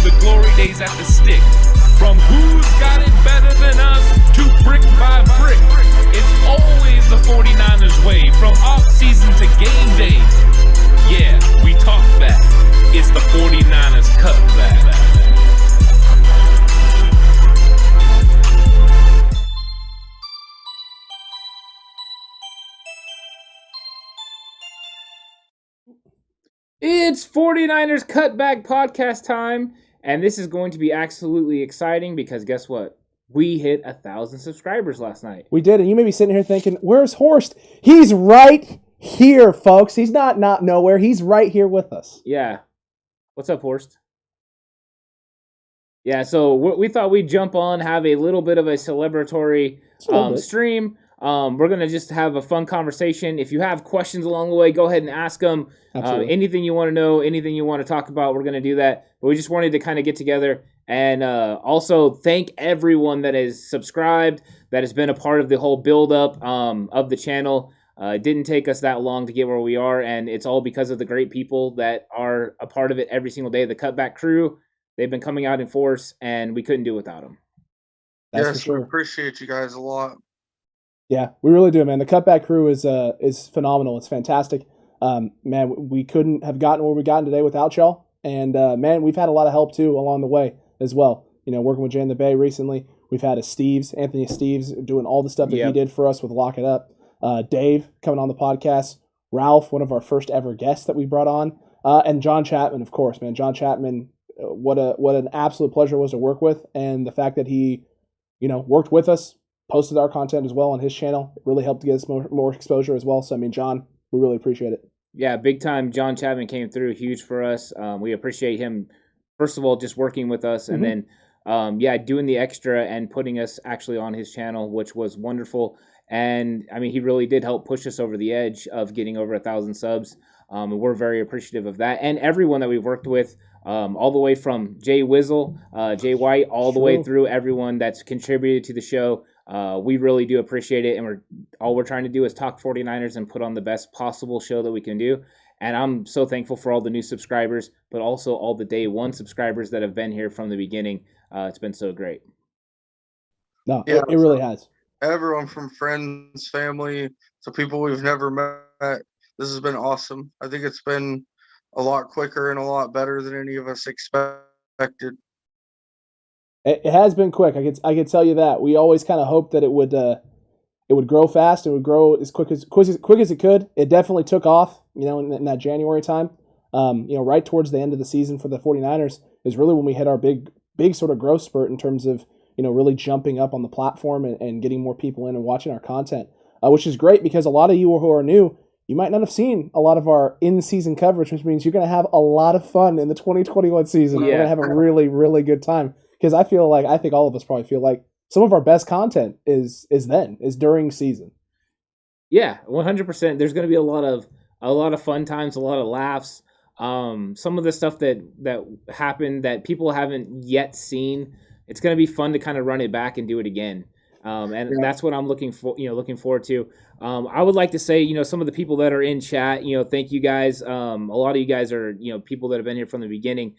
the glory days at the stick. From who's got it better than us to brick by brick. It's always the 49ers way, from off-season to game day. Yeah, we talk back. It's the 49ers cutback. It's 49ers Cutback podcast time, and this is going to be absolutely exciting because guess what? We hit 1,000 subscribers last night. We did, and you may be sitting here thinking, where's Horst? He's right here, folks. He's not nowhere. He's right here with us. Yeah. What's up, Horst? Yeah, so we thought we'd jump on, have a little bit of a celebratory stream. We're going to just have a fun conversation. If you have questions along the way, go ahead and ask them. Anything you want to know, anything you want to talk about, we're going to do that. But we just wanted to kind of get together and also thank everyone that has subscribed, that has been a part of the whole build-up of the channel. It didn't take us that long to get where we are, and it's all because of the great people that are a part of it every single day. The Cutback crew, they've been coming out in force, and we couldn't do it without them. That's yes, we appreciate you guys a lot. Yeah, we really do, man. The Cutback crew is phenomenal. It's fantastic. Man, we couldn't have gotten where we gotten today without y'all. And man, we've had a lot of help too along the way as well. You know, working with Jay in the Bay recently. We've had Anthony Steves doing all the stuff that he did for us with Lock It Up. Dave coming on the podcast. Ralph, one of our first ever guests that we brought on. And John Chapman, of course, man. John Chapman, what an absolute pleasure it was to work with. And the fact that he, worked with us, posted our content as well on his channel. It really helped to get us more exposure as well. So, I mean, John, we really appreciate it. Yeah, big time. John Chapman came through, huge for us. We appreciate him, first of all, just working with us, and then, doing the extra and putting us actually on his channel, which was wonderful. And, I mean, he really did help push us over the edge of getting over 1,000 subs. And we're very appreciative of that. And everyone that we've worked with, all the way from Jay Wizzle, Jay White, all the way through everyone that's contributed to the show. We really do appreciate it, and all we're trying to do is talk 49ers and put on the best possible show that we can do. And I'm so thankful for all the new subscribers, but also all the day one subscribers that have been here from the beginning. It's been so great. No, it really has. Everyone from friends, family, to people we've never met. This has been awesome. I think it's been a lot quicker and a lot better than any of us expected. It has been quick. I could tell you that. We always kind of hoped that it would grow fast. It would grow as quick as it could. It definitely took off, in that January time. Right towards the end of the season for the 49ers is really when we hit our big sort of growth spurt in terms of, really jumping up on the platform and getting more people in and watching our content, which is great because a lot of you who are new, you might not have seen a lot of our in-season coverage, which means you're going to have a lot of fun in the 2021 season. You're going to have a really, really good time. Because I think all of us probably feel like some of our best content is during season. Yeah, 100%. There's going to be a lot of fun times, a lot of laughs. Some of the stuff that happened that people haven't yet seen. It's going to be fun to kind of run it back and do it again. And that's what I'm looking forward to. I would like to say, some of the people that are in chat, thank you guys. A lot of you guys are, people that have been here from the beginning.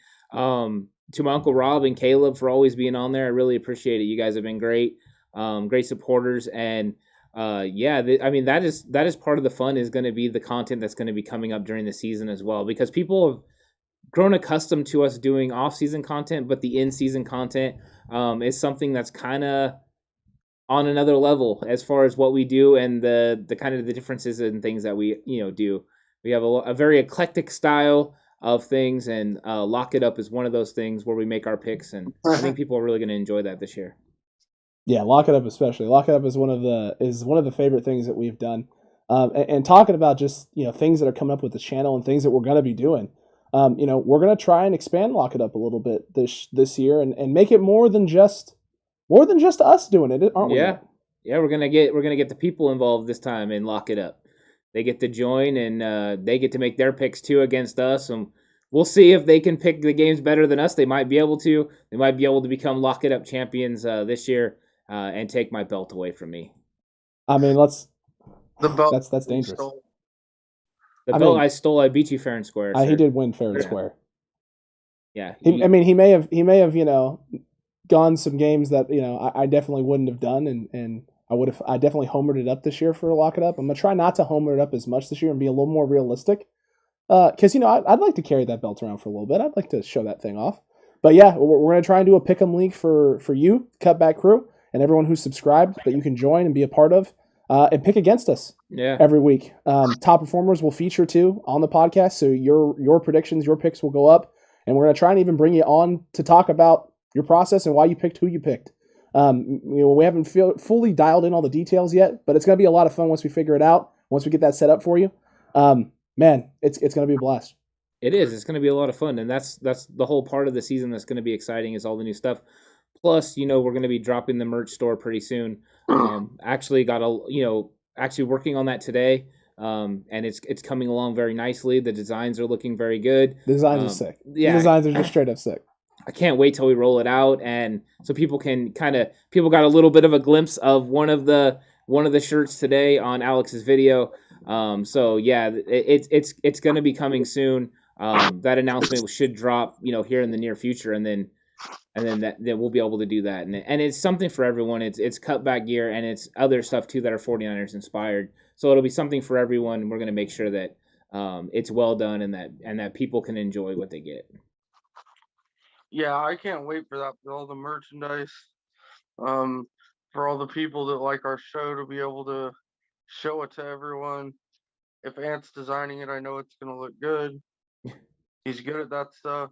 To my Uncle Rob and Caleb for always being on there. I really appreciate it. You guys have been great, great supporters. And that is part of the fun is going to be the content that's going to be coming up during the season as well, because people have grown accustomed to us doing off-season content, but the in-season content is something that's kind of on another level as far as what we do and the kind of the differences and things that we do. We have a very eclectic style of things, and Lock It Up is one of those things where we make our picks, and I think people are really going to enjoy that this year. Yeah, Lock It Up especially. Lock It Up is one of the favorite things that we've done. And talking about just things that are coming up with the channel and things that we're going to be doing. We're going to try and expand Lock It Up a little bit this year and make it more than just us doing it, aren't we? Yeah, we're gonna get the people involved this time in Lock It Up. They get to join, and they get to make their picks too against us, and we'll see if they can pick the games better than us. They might be able to. They might be able to become Lock It Up champions this year and take my belt away from me. I mean, the belt. That's dangerous. The belt I stole, I beat you fair and square. He did win fair and square. Yeah. I mean, he may have gone some games that I definitely wouldn't have done, and I definitely homered it up this year for Lock It Up. I'm gonna try not to homer it up as much this year and be a little more realistic, because I'd like to carry that belt around for a little bit. I'd like to show that thing off. But yeah, we're gonna try and do a pick'em league for you, Cutback Crew, and everyone who's subscribed that you can join and be a part of, and pick against us. Yeah. Every week. Top performers will feature too on the podcast, so your predictions, your picks will go up, and we're gonna try and even bring you on to talk about your process and why you picked who you picked. We haven't fully dialed in all the details yet, but it's gonna be a lot of fun once we figure it out. Once we get that set up for you, man, it's gonna be a blast. It is. It's going to be a lot of fun, and that's the whole part of the season that's going to be exciting is all the new stuff. Plus, we're going to be dropping the merch store pretty soon. Actually working on that today, and it's coming along very nicely. The designs are looking very good. The designs are sick. Yeah, the designs are just straight up sick. I can't wait till we roll it out, and so people got a little bit of a glimpse of one of the shirts today on Alex's video. So yeah, it's going to be coming soon. That announcement should drop, here in the near future, and then we'll be able to do that. And it's something for everyone. It's cutback gear, and it's other stuff too that are 49ers inspired. So it'll be something for everyone. We're going to make sure that it's well done and that people can enjoy what they get. Yeah, I can't wait for that, for all the merchandise, for all the people that like our show to be able to show it to everyone. If Ant's designing it, I know it's going to look good. He's good at that stuff.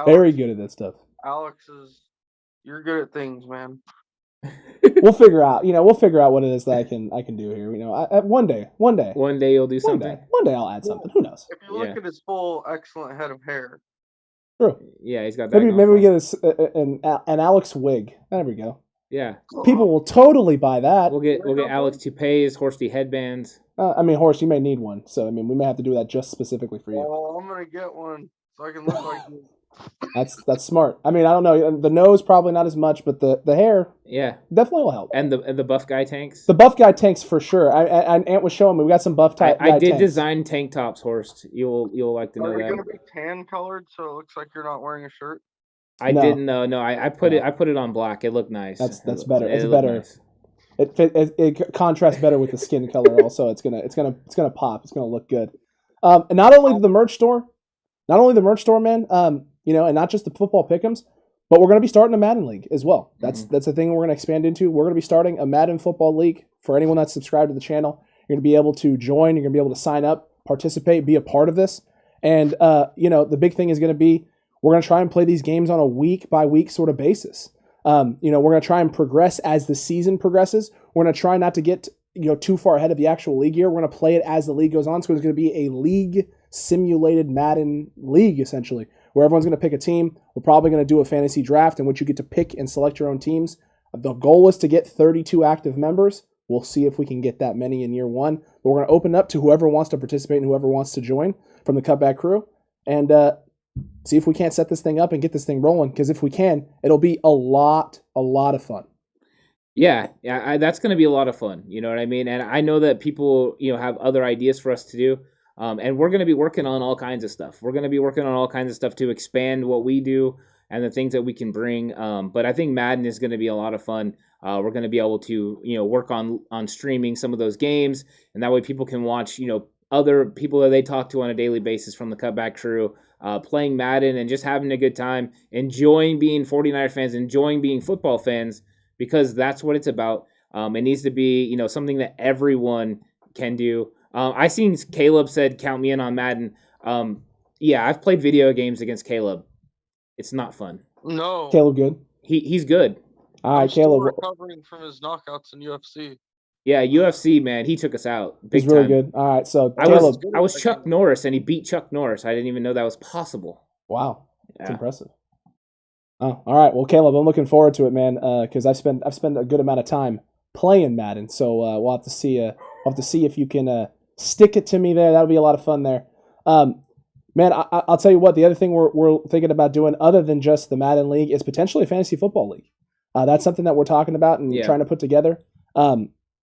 Very good at that stuff. You're good at things, man. We'll figure out. We'll figure out what it is that I can do here. One day. One day you'll do something. One day I'll add something. Who knows? If you look at his full, excellent head of hair. True. Yeah, he's got that. Maybe we get an Alex wig. There we go. Yeah. People will totally buy that. We'll get Alex toupees, Horsty headbands. Horse, you may need one. So we may have to do that just specifically for you. Oh, I'm gonna get one so I can look like you. That's smart. I don't know. The nose probably not as much, but the hair, yeah, definitely will help. And the buff guy tanks. The buff guy tanks for sure. Ant was showing me. We got some buff guy. I did tanks. design tank tops, Horst. You'll like to know that. Are they gonna be tan colored so it looks like you're not wearing a shirt? I didn't know. No, I put it on black. It looked nice. That's better. It's better. Nice. It contrasts better with the skin color. Also, it's gonna pop. It's gonna look good. And not only the merch store, man. And not just the football pick'ems, but we're gonna be starting a Madden league as well. That's a thing we're gonna expand into. We're gonna be starting a Madden football league for anyone that's subscribed to the channel. You're gonna be able to join. You're gonna be able to sign up, participate, be a part of this. And the big thing is gonna be we're gonna try and play these games on a week by week sort of basis. We're going to try and progress as the season progresses. We're going to try not to get too far ahead of the actual league year. We're going to play it as the league goes on. So it's going to be a league simulated Madden league, essentially, where everyone's going to pick a team. We're probably going to do a fantasy draft in which you get to pick and select your own teams. The goal is to get 32 active members. We'll see if we can get that many in year one. But we're going to open up to whoever wants to participate and whoever wants to join from the Cutback Crew. And see if we can't set this thing up and get this thing rolling. Because if we can, it'll be a lot of fun. Yeah, that's going to be a lot of fun. You know what I mean? And I know that people, have other ideas for us to do. And we're going to be working on all kinds of stuff. We're going to be working on all kinds of stuff to expand what we do and the things that we can bring. But I think Madden is going to be a lot of fun. We're going to be able to, work on streaming some of those games. And that way people can watch, other people that they talk to on a daily basis from the Cutback Crew, playing Madden and just having a good time, enjoying being 49er fans, enjoying being football fans, because that's what it's about. It needs to be, something that everyone can do. I seen Caleb said, count me in on Madden. Yeah, I've played video games against Caleb. It's not fun. No. Caleb good? He's good. All right, I'm still Caleb. recovering from his knockouts in UFC. Yeah, UFC, man, he took us out. He's really good. All right, so I Caleb. was Chuck Norris, and he beat Chuck Norris. I didn't even know that was possible. Wow, that's Yeah. impressive. Oh, all right. Well, Caleb, I'm looking forward to it, man. Because I've spent a good amount of time playing Madden, so we'll have to see. We'll have to see if you can stick it to me there. That'll be a lot of fun there. Man, I'll tell you what. The other thing we're thinking about doing, other than just the Madden League, is potentially a fantasy football league. That's something that we're talking about and trying to put together.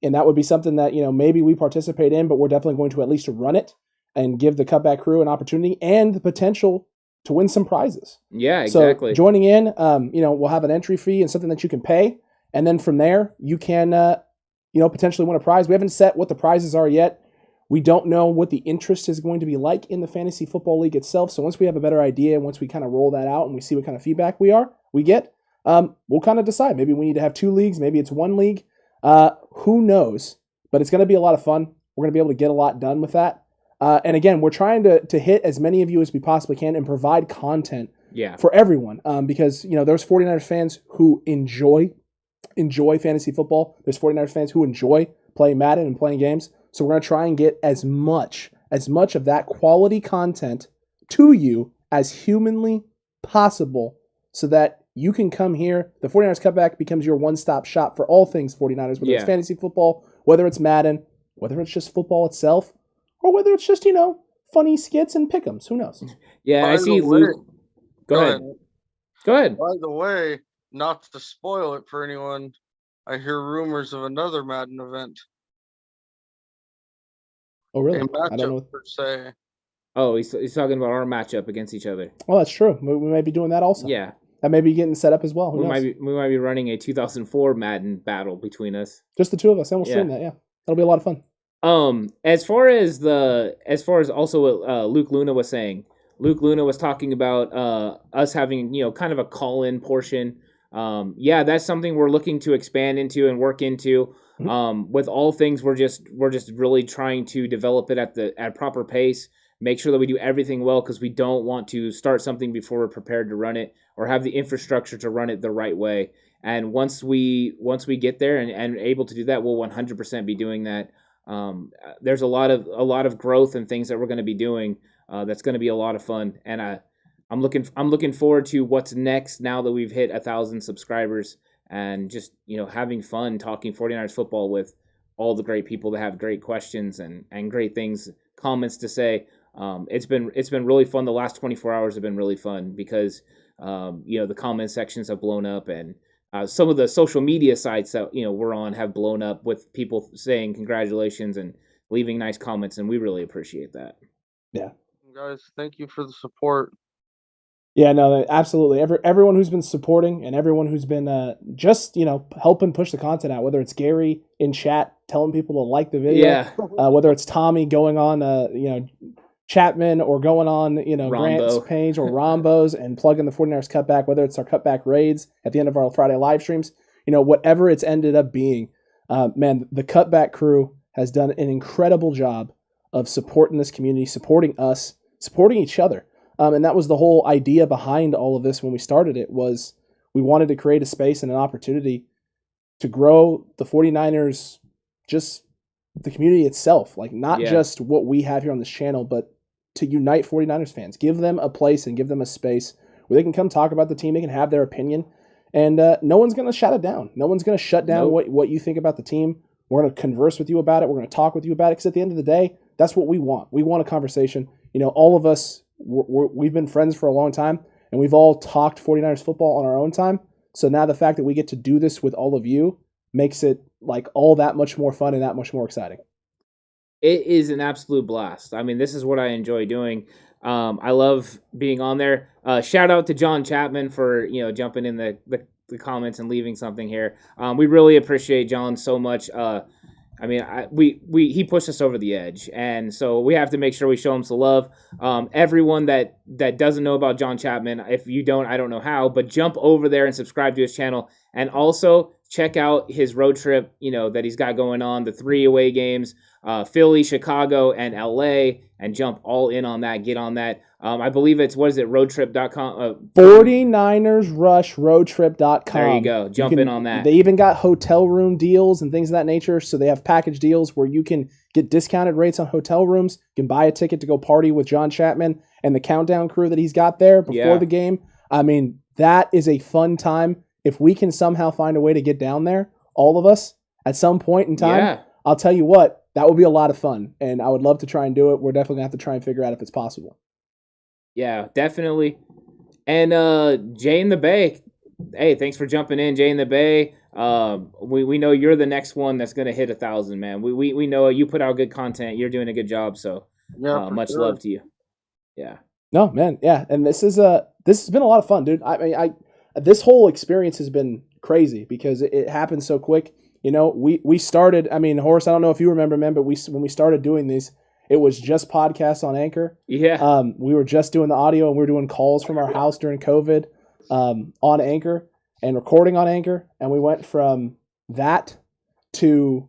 And that would be something that, maybe we participate in, but we're definitely going to at least run it and give the Cutback Crew an opportunity and the potential to win some prizes. Yeah, exactly. So joining in, we'll have an entry fee and something that you can pay, and then from there you can, potentially win a prize. We haven't set what the prizes are yet. We don't know what the interest is going to be like in the Fantasy Football League itself. So once we have a better idea, and once we kind of roll that out and we see what kind of feedback we get, we'll kind of decide. Maybe we need to have 2 leagues. Maybe it's 1 league. Who knows? But it's going to be a lot of fun. We're going to be able to get a lot done with that. And again, we're trying to hit as many of you as we possibly can and provide content for everyone. Because, there's 49ers fans who enjoy fantasy football. There's 49ers fans who enjoy playing Madden and playing games. So we're going to try and get as much of that quality content to you as humanly possible so that you can come here. The 49ers Cutback becomes your one-stop shop for all things 49ers, whether it's fantasy football, whether it's Madden, whether it's just football itself, or whether it's just, funny skits and pick'ems. Who knows? Yeah, I see Luke. Go ahead. Go ahead. By the way, not to spoil it for anyone, I hear rumors of another Madden event. Oh, really? A I don't know. matchup per se. Oh, he's talking about our matchup against each other. Well, that's true. We may be doing that also. Yeah. That may be getting set up as well. Who we knows? might be running a 2004 Madden battle between us. Just the 2 of us, and we'll stream that. Yeah, that'll be a lot of fun. As far as also what Luke Luna was saying, Luke Luna was talking about us having kind of a call-in portion. That's something we're looking to expand into and work into. With all things, we're just really trying to develop it at proper pace. Make sure that we do everything well because we don't want to start something before we're prepared to run it or have the infrastructure to run it the right way. And once we get there and able to do that, we'll 100% be doing that. There's a lot of growth and things that we're going to be doing. That's going to be a lot of fun, and I'm looking forward to what's next now that we've hit 1,000 subscribers and just having fun talking 49ers football with all the great people that have great questions and great comments to say. It's been really fun. The last 24 hours have been really fun because the comment sections have blown up and some of the social media sites that we're on have blown up with people saying congratulations and leaving nice comments, and we really appreciate that. Yeah, guys, thank you for the support. Yeah, no, absolutely. Everyone who's been supporting and everyone who's been just helping push the content out, whether it's Gary in chat telling people to like the video, whether it's Tommy going on Chapman or going on Grant's page or Rombo's and plugging the 49ers Cutback, whether it's our Cutback raids at the end of our Friday live streams, whatever it's ended up being, man, the Cutback crew has done an incredible job of supporting this community, supporting us, supporting each other. And that was the whole idea behind all of this when we started it, was we wanted to create a space and an opportunity to grow the 49ers, just the community itself, like not just what we have here on this channel, but to unite 49ers fans, give them a place and give them a space where they can come talk about the team, they can have their opinion, and no one's going to shut it down. No one's going to shut down what you think about the team. We're going to converse with you about it. We're going to talk with you about it because at the end of the day, that's what we want. We want a conversation. All of us, we've been friends for a long time, and we've all talked 49ers football on our own time. So now the fact that we get to do this with all of you makes it like all that much more fun and that much more exciting. It is an absolute blast. I mean, this is what I enjoy doing. I love being on there. Shout out to John Chapman for jumping in the comments and leaving something here. We really appreciate John so much. He pushed us over the edge, and so we have to make sure we show him some love. Everyone that doesn't know about John Chapman, if you don't, I don't know how, but jump over there and subscribe to his channel, and also check out his road trip, that he's got going on, the 3 away games, Philly, Chicago, and LA, and jump all in on that. Get on that. I believe it's, roadtrip.com? 49ersrushroadtrip.com. There you go. Jump in on that. They even got hotel room deals and things of that nature. So they have package deals where you can get discounted rates on hotel rooms. You can buy a ticket to go party with John Chapman and the countdown crew that he's got there before the game. I mean, that is a fun time. If we can somehow find a way to get down there, all of us, at some point in time, I'll tell you what, that would be a lot of fun. And I would love to try and do it. We're definitely going to have to try and figure out if it's possible. Yeah, definitely. And Jay in the Bay, hey, thanks for jumping in, Jay in the Bay. We know you're the next one that's going to hit 1,000, man. We know you put out good content. You're doing a good job, so much love to you. Yeah. No, man, yeah, and this has been a lot of fun, dude. I mean, this whole experience has been crazy because it happened so quick. You know, we started. I mean, Horace, I don't know if you remember, man, but when we started doing these, it was just podcasts on Anchor. Yeah. We were just doing the audio, and we were doing calls from our house during COVID on Anchor and recording on Anchor, and we went from that to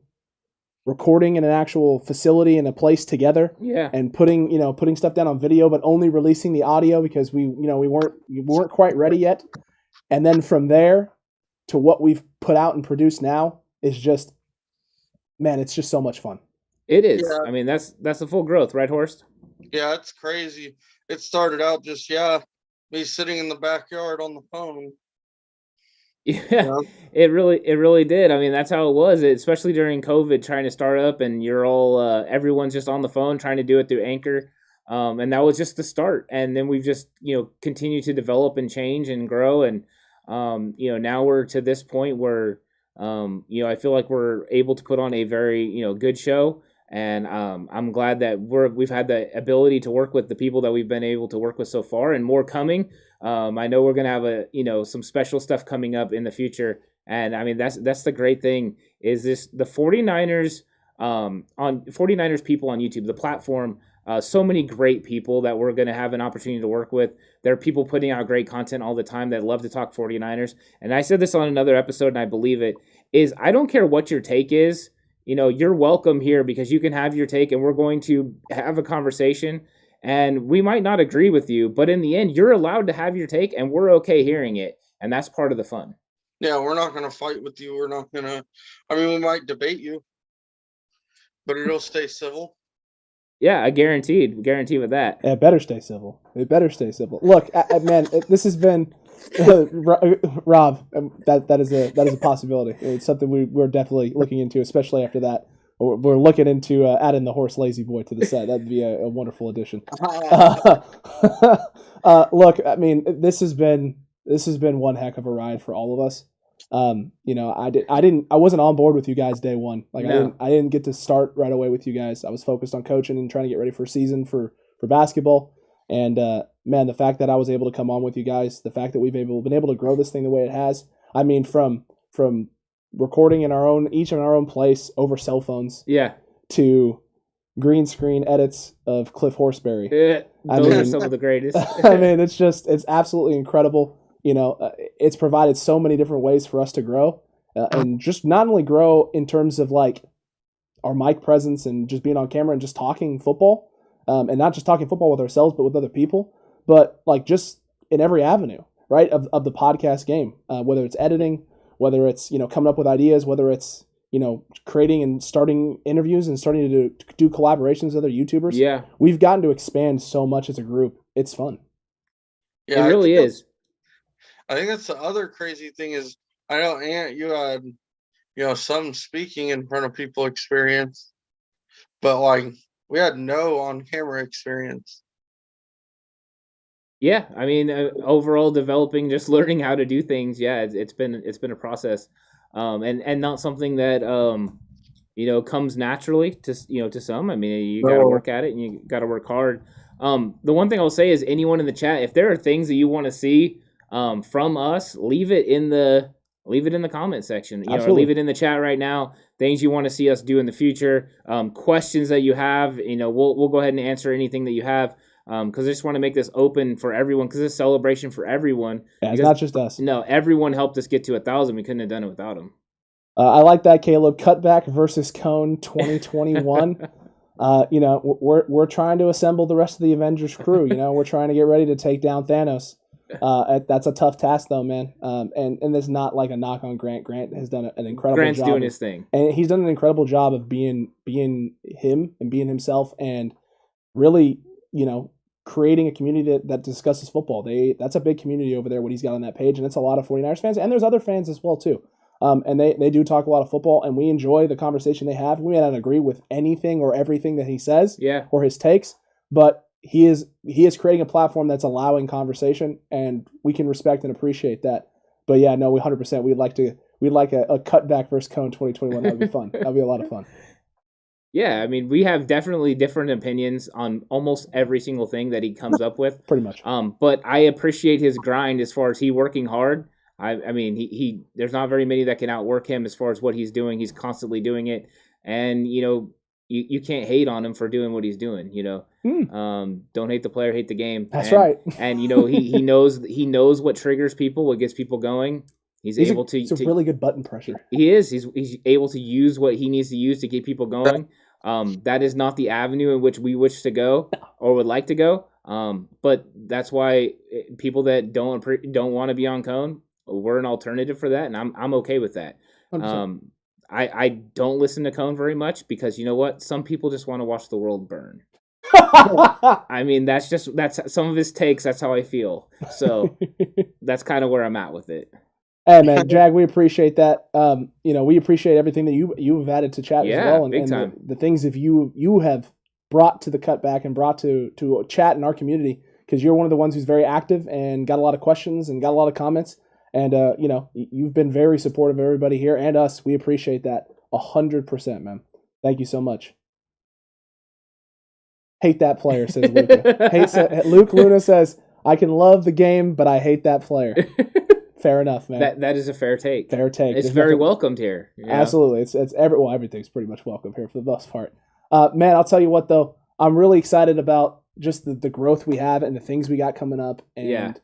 recording in an actual facility in a place together Yeah. and putting stuff down on video, but only releasing the audio because we weren't quite ready yet. And then from there to what we've put out and produced now is just, man, it's just so much fun. It is. Yeah. I mean, that's the full growth, right, Horst? Yeah, it's crazy. It started out just me sitting in the backyard on the phone. Yeah, it really did. I mean, that's how it was, especially during COVID, trying to start up, and you're all everyone's just on the phone trying to do it through Anchor, and that was just the start. And then we've just continued to develop and change and grow, and now we're to this point where I feel like we're able to put on a very good show, and I'm glad that we've had the ability to work with the people that we've been able to work with so far, and more coming. I know we're gonna have some special stuff coming up in the future, and I mean that's the great thing is the 49ers on 49ers people on YouTube, the platform. So many great people that we're going to have an opportunity to work with. There are people putting out great content all the time that love to talk 49ers. And I said this on another episode, and I believe it, is I don't care what your take is. You're welcome here because you can have your take, and we're going to have a conversation. And we might not agree with you, but in the end, you're allowed to have your take, and we're okay hearing it. And that's part of the fun. Yeah, we're not going to fight with you. We're not going to, we might debate you, but it'll stay civil. Yeah, I guarantee with that. It better stay civil. Look, man, this has been Rob. That is a possibility. It's something we're definitely looking into, especially after that. We're looking into adding the horse lazy boy to the set. That'd be a wonderful addition. Look, I mean, this has been one heck of a ride for all of us. I wasn't on board with you guys day one. Like no. I didn't get to start right away with you guys. I was focused on coaching and trying to get ready for season for basketball. And man, the fact that I was able to come on with you guys, the fact that we've been able to grow this thing the way it has. I mean, from recording in each in our own place over cell phones. Yeah. To green screen edits of Cliff Horseberry. Those are some of the greatest. I mean, it's absolutely incredible. It's provided so many different ways for us to grow and just not only grow in terms of like our mic presence and just being on camera and just talking football and not just talking football with ourselves, but with other people, but like just in every avenue, right. Of the podcast game, whether it's editing, whether it's, coming up with ideas, whether it's, creating and starting interviews and starting to do collaborations with other YouTubers. Yeah. We've gotten to expand so much as a group. It's fun. Yeah, it really is. I think that's the other crazy thing is I know, Ant, you had, some speaking in front of people experience, but like we had no on-camera experience. Yeah, I mean, overall developing, just learning how to do things. Yeah, it's been a process, and not something that comes naturally to some. I mean, you got to work at it and you got to work hard. The one thing I'll say is anyone in the chat, if there are things that you want to see from us, leave it in the comment section. Or leave it in the chat right now. Things you want to see us do in the future, questions that you have. We'll go ahead and answer anything that you have. Because I just want to make this open for everyone, because it's a celebration for everyone. Yeah, it's not just us. No, everyone helped us get to 1,000. We couldn't have done it without them. I like that, Caleb. Cutback versus Cone 2021. We're trying to assemble the rest of the Avengers crew. We're trying to get ready to take down Thanos. That's a tough task, though, man. And there's not like a knock on Grant. Grant has done an incredible job. Grant's doing his thing, and he's done an incredible job of being him and being himself, and really, creating a community that discusses football. That's a big community over there, what he's got on that page, and it's a lot of 49ers fans, and there's other fans as well, too. And they do talk a lot of football, and we enjoy the conversation they have. We may not agree with anything or everything that he says or his takes, but he is creating a platform that's allowing conversation, and we can respect and appreciate that. But yeah, no, 100%. We'd like a cutback versus Cone 2021. That would be fun. That would be a lot of fun. Yeah, I mean, we have definitely different opinions on almost every single thing that he comes up with. Pretty much. But I appreciate his grind as far as he working hard. I mean, he there's not very many that can outwork him as far as what he's doing. He's constantly doing it, and you can't hate on him for doing what he's doing. Don't hate the player, hate the game. That's right. And he knows what triggers people, what gets people going. He's able to. It's a really good button pressure. He is. He's able to use what he needs to use to get people going. That is not the avenue in which we wish to go or would like to go. But that's why people that don't want to be on Cone, we're an alternative for that, and I'm okay with that. 100%. I don't listen to Cone very much because you know what? Some people just want to watch the world burn. I mean, that's some of his takes. That's how I feel. So that's kind of where I'm at with it. Hey man, Jag, we appreciate that. We appreciate everything that you've added to chat as well, and, big and time. the things that you have brought to the cutback and brought to chat in our community, because you're one of the ones who's very active and got a lot of questions and got a lot of comments, and you've been very supportive of everybody here and us. We appreciate that 100%, man. Thank you so much. Hate that player, says Luca. Luke Luna says, I can love the game, but I hate that player. Fair enough, man. That is a fair take. Fair take. It's very welcomed here. Absolutely. It's everything's pretty much welcome here for the most part. Man, I'll tell you what though, I'm really excited about just the growth we have and the things we got coming up. And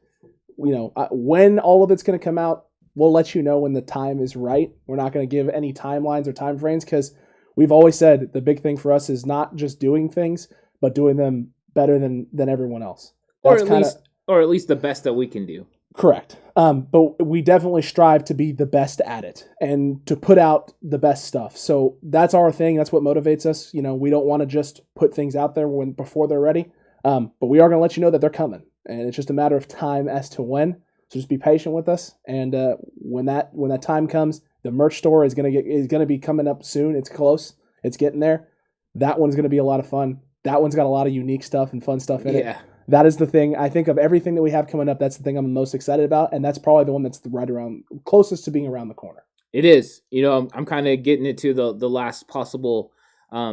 when all of it's going to come out, we'll let you know when the time is right. We're not going to give any timelines or time frames because we've always said the big thing for us is not just doing things, but doing them better than everyone else. Or at least the best that we can do. Correct. But we definitely strive to be the best at it and to put out the best stuff. So that's our thing. That's what motivates us. We don't want to just put things out there before they're ready. But we are going to let you know that they're coming, and it's just a matter of time as to when. So just be patient with us. And when that time comes, the merch store is going to be coming up soon. It's close. It's getting there. That one's going to be a lot of fun. That one's got a lot of unique stuff and fun stuff in it. That is the thing. I think of everything that we have coming up, that's the thing I'm the most excited about, and that's probably the one that's right around closest to being around the corner. It is. I'm kind of getting it to the last possible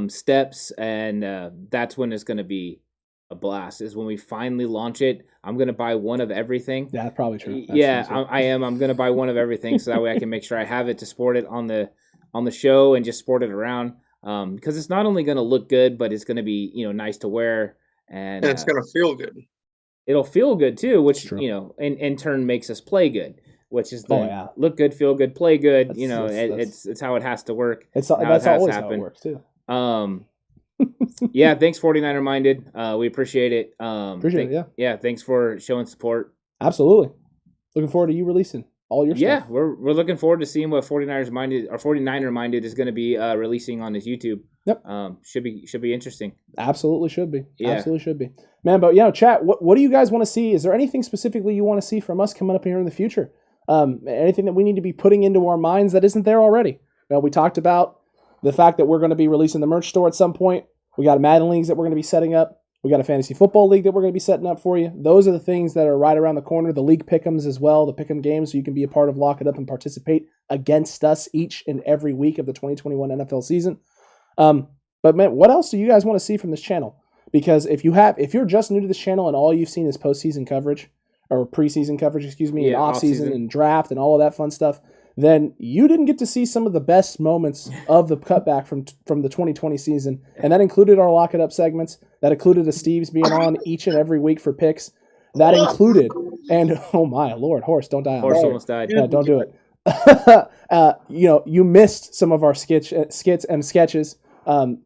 steps, and that's when it's going to be a blast. Is when we finally launch it. I'm going to buy one of everything. Yeah, that's probably true. I am. I'm going to buy one of everything, so that way I can make sure I have it to sport it on the show and just sport it around. Because it's not only going to look good, but it's going to be nice to wear. And it's going to feel good. It'll feel good too, which in turn makes us play good, which is look good, feel good, play good. It's how it has to work. That's always how it works too. Yeah, thanks 49er Minded. We appreciate it. Appreciate it. Yeah, thanks for showing support. Absolutely. Looking forward to you releasing all your stuff. Yeah, we're looking forward to seeing what 49er Minded is going to be releasing on his YouTube. Yep. Should be interesting. Absolutely should be. Yeah. Absolutely should be. Man, but chat, what do you guys want to see? Is there anything specifically you want to see from us coming up here in the future? Anything that we need to be putting into our minds that isn't there already? We talked about the fact that we're going to be releasing the merch store at some point. We got a Madden leagues that we're going to be setting up. We got a fantasy football league that we're going to be setting up for you. Those are the things that are right around the corner. The league pick'ems as well, the pick'em games, so you can be a part of Lock It Up and participate against us each and every week of the 2021 NFL season. But man, what else do you guys want to see from this channel? Because if you're just new to this channel and all you've seen is postseason coverage or preseason coverage, and off-season and draft and all of that fun stuff, then you didn't get to see some of the best moments of the cutback from the 2020 season. And that included our Lock It Up segments. That included the Steves being on each and every week for picks. That included, and oh my Lord, Horse, don't die on Horse almost died. Yeah, don't do it. You missed some of our skits and sketches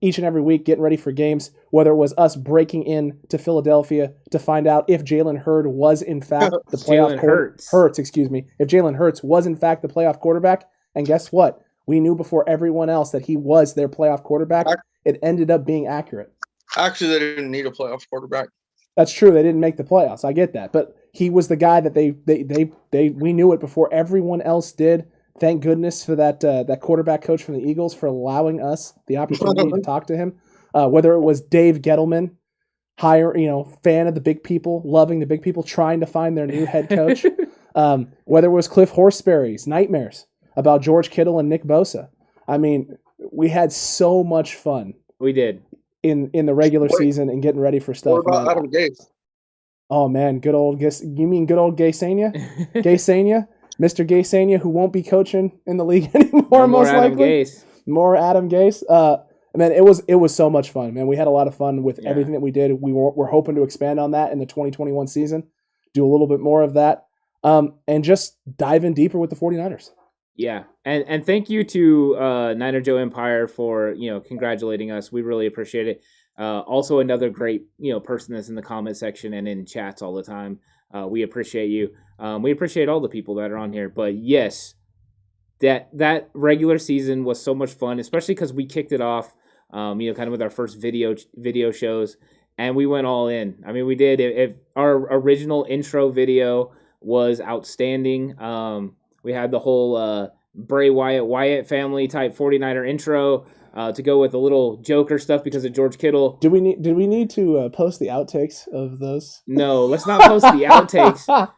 each and every week getting ready for games, whether it was us breaking in to Philadelphia to find out if Jalen Hurts was in fact the playoff Hurts, excuse me. If Jalen Hurts was in fact the playoff quarterback, and guess what? We knew before everyone else that he was their playoff quarterback. It ended up being accurate. Actually, they didn't need a playoff quarterback. That's true. They didn't make the playoffs. I get that, but he was the guy that we knew it before everyone else did. Thank goodness for that quarterback coach from the Eagles for allowing us the opportunity to talk to him. Whether it was Dave Gettleman, fan of the big people, loving the big people, trying to find their new head coach. Whether it was Cliff Horseberry's nightmares about George Kittle and Nick Bosa. I mean, we had so much fun We did. in the regular Wait. season and getting ready for What stuff. about man. Adam Gase? Oh man, good old you mean good old Gaysania? Gaysania? Mr. Gaysania, who won't be coaching in the league anymore, No more most Adam likely. Gase. More Adam Gase. Man, it was so much fun, man. We had a lot of fun with everything that we did. We're hoping to expand on that in the 2021 season, do a little bit more of that, and just dive in deeper with the 49ers. Yeah, and thank you to Niner Joe Empire for congratulating us. We really appreciate it. Also, another great person that's in the comment section and in chats all the time. We appreciate you. We appreciate all the people that are on here. But yes, that regular season was so much fun, especially because we kicked it off, kind of with our first video shows, and we went all in. I mean, we did. If our original intro video was outstanding. We had the whole Bray Wyatt family type 49er intro to go with a little Joker stuff because of George Kittle. Did we need to post the outtakes of those? No, let's not post the outtakes.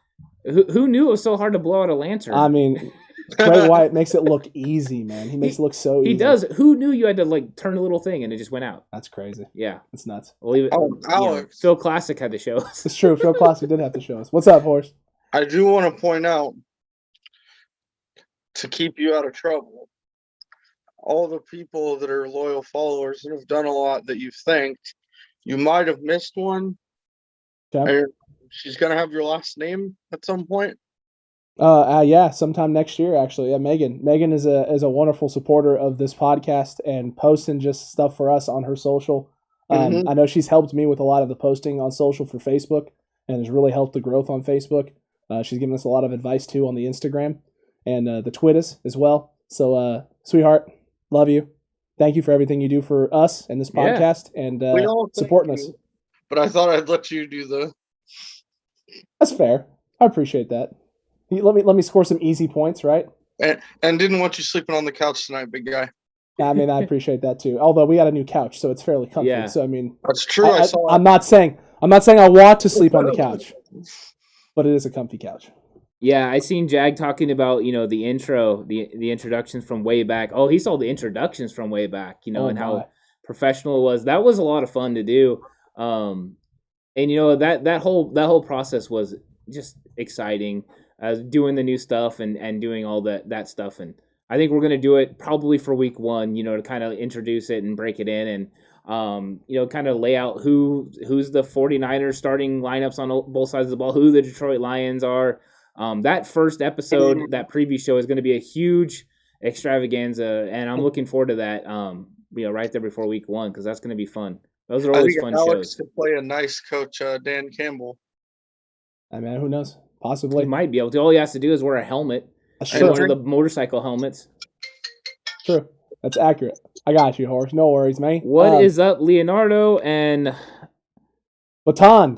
Who knew it was so hard to blow out a lantern? I mean, Bray Wyatt makes it look easy, man. He makes it look so easy. He does. Who knew you had to turn a little thing and it just went out? That's crazy. Yeah. It's nuts. We'll leave it. Alex. Phil Classic had to show us. It's true. Phil Classic did have to show us. What's up, Horse? I do want to point out, to keep you out of trouble, all the people that are loyal followers and have done a lot that you've thanked, you might have missed one. Okay. She's gonna have your last name at some point. Yeah, sometime next year, actually. Yeah, Megan. Megan is a wonderful supporter of this podcast and posting just stuff for us on her social. I know she's helped me with a lot of the posting on social for Facebook and has really helped the growth on Facebook. She's given us a lot of advice too on the Instagram and the Twitters as well. So, sweetheart, love you. Thank you for everything you do for us and this podcast and supporting us. But I thought I'd let you do the. That's fair. I appreciate that. Let me score some easy points, right? And didn't want you sleeping on the couch tonight, big guy. I mean, I appreciate that too. Although we got a new couch, so it's fairly comfy. Yeah. So I mean, That's true. I'm not saying I want to sleep on the couch, but it is a comfy couch. Yeah, I seen Jag talking about the intro, the introductions from way back. Oh, he saw the introductions from way back, and how professional it was. That was a lot of fun to do. And that whole process was just exciting. Doing the new stuff and doing all that stuff, and I think we're gonna do it probably for week 1, to kind of introduce it and break it in, and kind of lay out who's the 49ers starting lineups on both sides of the ball, who the Detroit Lions are. That first episode, that preview show, is going to be a huge extravaganza, and I'm looking forward to that. Right there before week 1, because that's going to be fun. Those are always fun Alex shows. could play a nice coach, Dan Campbell. I mean, who knows? Possibly. He might be able to. All he has to do is wear a helmet. That's And true. one of the motorcycle helmets. True. That's accurate. I got you, Horse. No worries, man. What is up, Leonardo and Baton?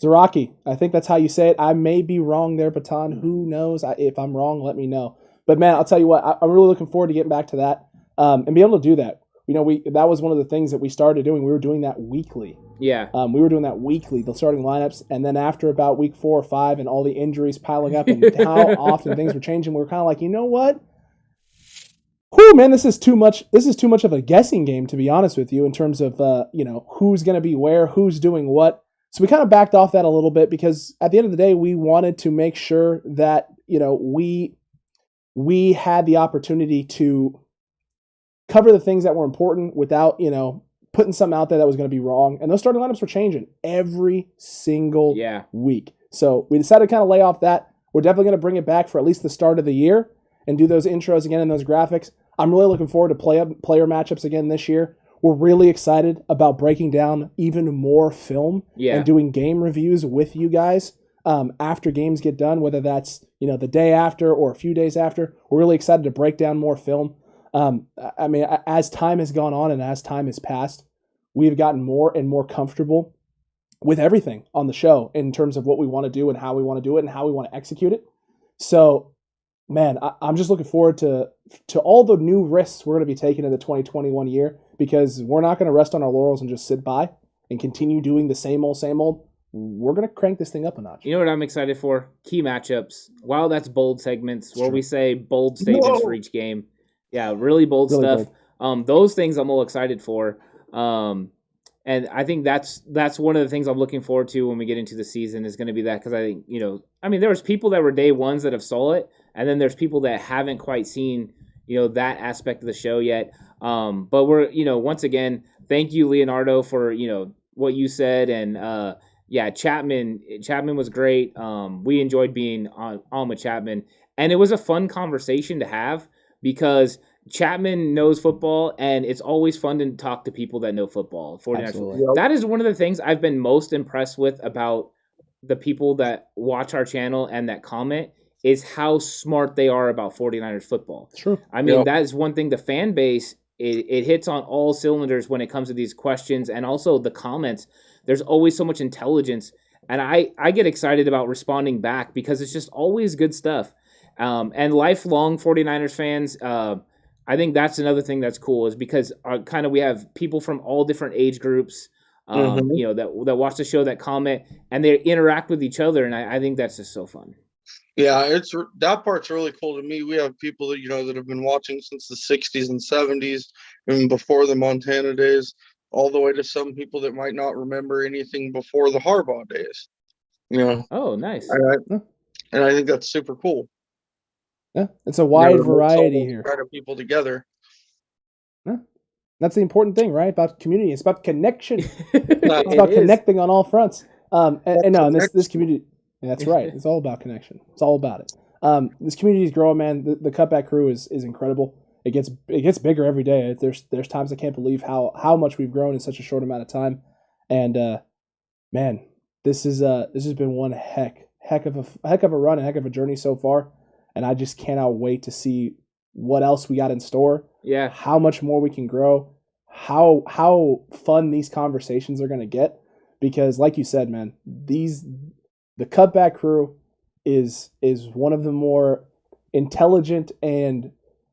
Zaraki. I think that's how you say it. I may be wrong there, Baton. Who knows? If I'm wrong, let me know. But man, I'll tell you what. I'm really looking forward to getting back to that and be able to do that. That was one of the things that we started doing. We were doing that weekly. Yeah. We were doing that weekly, the starting lineups, and then after about week 4 or 5 and all the injuries piling up and how often things were changing, we were kind of like, you know what? Whew, man, this is too much. This is too much of a guessing game, to be honest with you, in terms of who's going to be where, who's doing what. So we kind of backed off that a little bit because at the end of the day, we wanted to make sure that we had the opportunity to cover the things that were important without putting something out there that was going to be wrong. And those starting lineups were changing every single week. So we decided to kind of lay off that. We're definitely going to bring it back for at least the start of the year and do those intros again and those graphics. I'm really looking forward to player matchups again this year. We're really excited about breaking down even more film and doing game reviews with you guys after games get done, whether that's the day after or a few days after. We're really excited to break down more film. I mean, as time has gone on and as time has passed, we've gotten more and more comfortable with everything on the show in terms of what we want to do and how we want to do it and how we want to execute it. So, man, I'm just looking forward to all the new risks we're going to be taking in the 2021 year, because we're not going to rest on our laurels and just sit by and continue doing the same old, same old. We're going to crank this thing up a notch. You know what I'm excited for? Key matchups. Wow, that's bold segments where we say bold statements for each game. Yeah, really bold stuff. Those things I'm all excited for. And I think that's one of the things I'm looking forward to when we get into the season is going to be that, because I think, there was people that were day ones that have saw it, and then there's people that haven't quite seen that aspect of the show yet. But we're once again, thank you, Leonardo, for what you said, and Chapman was great. We enjoyed being on with Chapman, and it was a fun conversation to have because Chapman knows football, and it's always fun to talk to people that know football. 49ers. Absolutely. That is one of the things I've been most impressed with about the people that watch our channel and that comment is how smart they are about 49ers football. True. I mean, that is one thing. The fan base, it hits on all cylinders when it comes to these questions and also the comments. There's always so much intelligence, and I get excited about responding back because it's just always good stuff. And lifelong 49ers fans, I think that's another thing that's cool is because we have people from all different age groups, that watch the show, that comment, and they interact with each other, and I think that's just so fun. Yeah, that part's really cool to me. We have people that that have been watching since the 60s and 70s, even before the Montana days, all the way to some people that might not remember anything before the Harbaugh days. Oh, nice. And I think that's super cool. Yeah, it's a wide variety here. Kind of people together. Yeah. That's the important thing, right? About community. It's about connection. It's about connecting on all fronts. And this community. Yeah, that's right. It's all about connection. It's all about it. This community is growing, man. The Cutback Crew is incredible. It gets bigger every day. There's times I can't believe how much we've grown in such a short amount of time. And man, this has been one heck of a run, a heck of a journey so far. And I just cannot wait to see what else we got in store. Yeah. How much more we can grow. How fun these conversations are going to get. Because like you said, man, the Cutback Crew is one of the more intelligent and,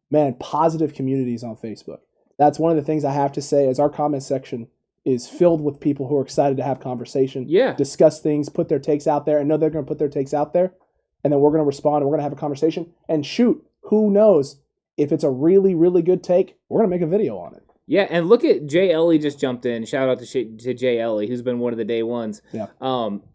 man, positive communities on Facebook. That's one of the things I have to say is our comment section is filled with people who are excited to have conversation, discuss things, put their takes out there. I know they're going to put their takes out there. And then we're going to respond and we're going to have a conversation. And shoot, who knows? If it's a really, really good take, we're going to make a video on it. Yeah, and look at Jay Ellie just jumped in. Shout out to Jay Ellie, who's been one of the day ones. Yeah.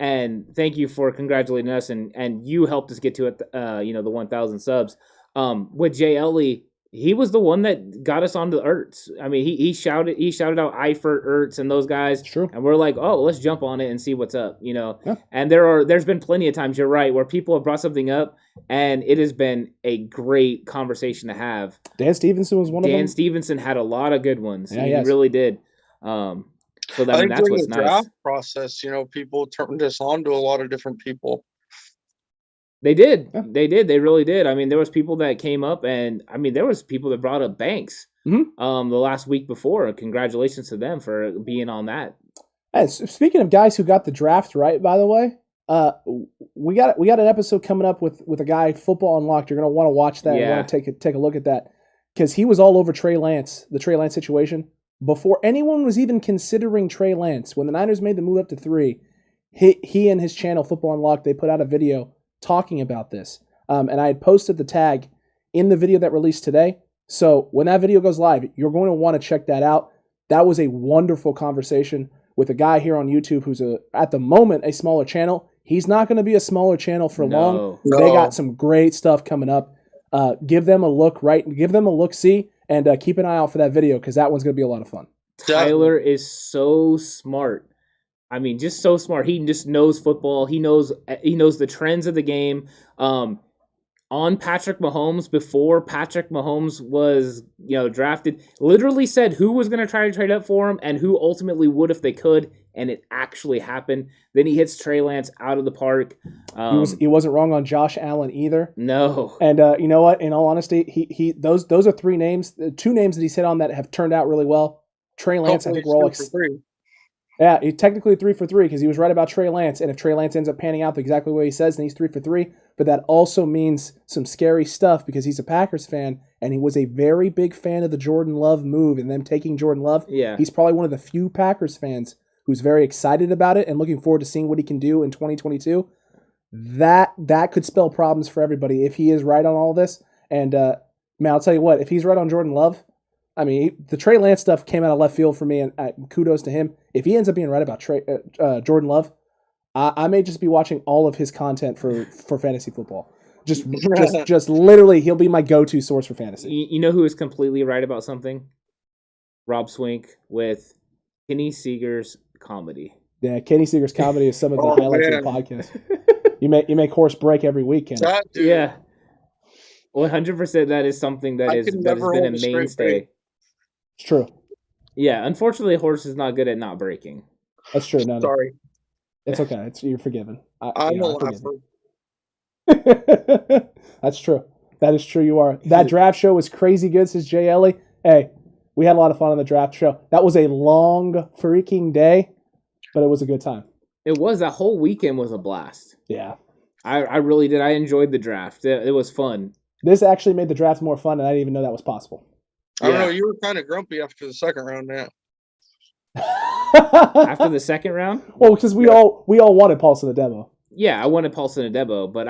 And thank you for congratulating us, and you helped us get to it. The 1,000 subs. With Jay Ellie, he was the one that got us onto Ertz. I mean, he shouted out Eifert, Ertz, and those guys. True. And we're like, oh, let's jump on it and see what's up. Yeah. And there's been plenty of times, you're right, where people have brought something up, and it has been a great conversation to have. Dan Stevenson was one of them. Dan Stevenson had a lot of good ones. Yeah, he really did. So that's what's nice. Draft process, people turned us on to a lot of different people. They did. Yeah. They did. They really did. I mean, there was people that came up, and I mean, there was people that brought up Banks the last week before. Congratulations to them for being on that. And speaking of guys who got the draft right, by the way, we got an episode coming up with a guy, Football Unlocked. You're going to want to watch that. Yeah. You want to take a look at that because he was all over Trey Lance, the Trey Lance situation before anyone was even considering Trey Lance. When the Niners made the move up to 3, he and his channel Football Unlocked, they put out a video talking about this. And I had posted the tag in the video that released today. So when that video goes live, you're going to want to check that out. That was a wonderful conversation with a guy here on YouTube who's at the moment a smaller channel. He's not going to be a smaller channel for long. No. They got some great stuff coming up. Give them a look, give them a look-see, and keep an eye out for that video because that one's going to be a lot of fun. Tyler is so smart. I mean, just so smart. He just knows football. He knows the trends of the game. On Patrick Mahomes, before Patrick Mahomes was drafted, literally said who was going to try to trade up for him and who ultimately would if they could, and it actually happened. Then he hits Trey Lance out of the park. He wasn't wrong on Josh Allen either. No. And you know what? In all honesty, those are 3 names, 2 names that he's hit on that have turned out really well. Trey Lance, I think we're all yeah, he's technically 3 for 3 because he was right about Trey Lance. And if Trey Lance ends up panning out exactly the way he says, then he's 3 for 3. But that also means some scary stuff because he's a Packers fan and he was a very big fan of the Jordan Love move and them taking Jordan Love. Yeah. He's probably one of the few Packers fans who's very excited about it and looking forward to seeing what he can do in 2022. That could spell problems for everybody if he is right on all this. And man, I'll tell you what, if he's right on Jordan Love, I mean, the Trey Lance stuff came out of left field for me, and kudos to him. If he ends up being right about Jordan Love, I may just be watching all of his content for fantasy football. Just literally, he'll be my go-to source for fantasy. You know who is completely right about something? Rob Swink with Kenny Seeger's comedy. Yeah, Kenny Seeger's comedy is some of the highlights of the podcast. You make horse break every week, Kenny. Yeah, 100%. That is something that has been a mainstay. It's true. Yeah, unfortunately, horse is not good at not breaking. That's true. No, Sorry. it's okay. You're forgiven. I'm a laugher. That's true. That is true. You are. That draft show was crazy good, says Jay Ellie. Hey, we had a lot of fun on the draft show. That was a long freaking day, but it was a good time. It was. That whole weekend was a blast. Yeah. I really did. I enjoyed the draft. It was fun. This actually made the draft more fun, and I didn't even know that was possible. I don't know. You were kind of grumpy after the second round, man. After the second round? Well, because we all wanted Paulson Adebo. Yeah, I wanted Paulson Adebo, but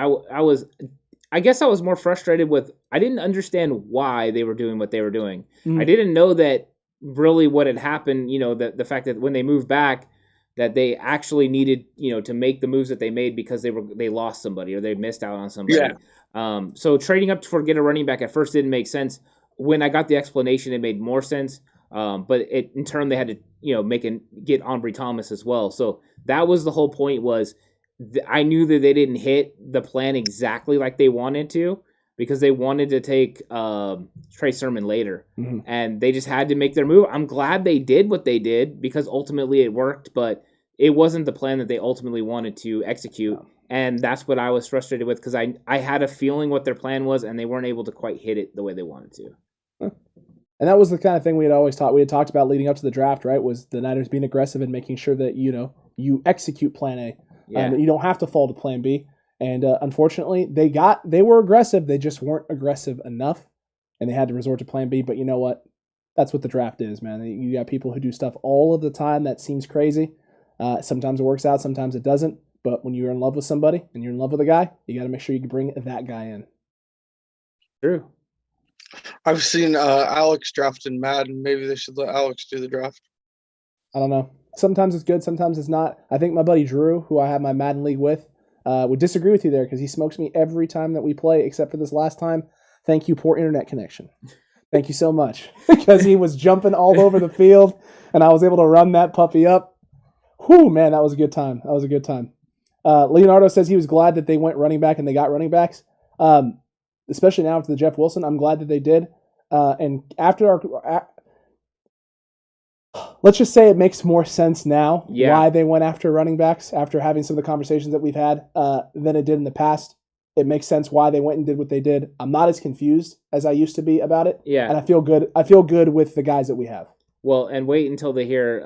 I guess I was more frustrated with, I didn't understand why they were doing what they were doing. Mm. I didn't know that really what had happened, the fact that when they moved back, that they actually needed, to make the moves that they made because they lost somebody or they missed out on somebody. Yeah. So trading up to get a running back at first didn't make sense. When I got the explanation, it made more sense. But in turn, they had to, get Ambry Thomas as well. So that was the whole point. Was I knew that they didn't hit the plan exactly like they wanted to because they wanted to take Trey Sermon later, and they just had to make their move. I'm glad they did what they did because ultimately it worked, but it wasn't the plan that they ultimately wanted to execute. And that's what I was frustrated with because I had a feeling what their plan was, and they weren't able to quite hit it the way they wanted to. And that was the kind of thing we had talked about leading up to the draft, right? Was the Niners being aggressive and making sure that you execute Plan A, that you don't have to fall to Plan B. And unfortunately, they were aggressive. They just weren't aggressive enough, and they had to resort to Plan B. But you know what? That's what the draft is, man. You got people who do stuff all of the time that seems crazy. Sometimes it works out, sometimes it doesn't. But when you're in love with somebody and you're in love with a guy, you got to make sure you can bring that guy in. True. I've seen Alex draft in Madden. Maybe they should let Alex do the draft. I don't know. Sometimes it's good, sometimes it's not. I think my buddy Drew, who I have my Madden league with, would disagree with you there because he smokes me every time that we play, except for this last time. Thank you, poor internet connection. Thank you so much. Because he was jumping all over the field, and I was able to run that puppy up. Whew, man, that was a good time. Leonardo says he was glad that they went running back and they got running backs. Especially now after the Jeff Wilson, I'm glad that they did. And after let's just say it makes more sense now why they went after running backs after having some of the conversations that we've had than it did in the past. It makes sense why they went and did what they did. I'm not as confused as I used to be about it. Yeah. And I feel good. I feel good with the guys that we have. Well, and wait until they hear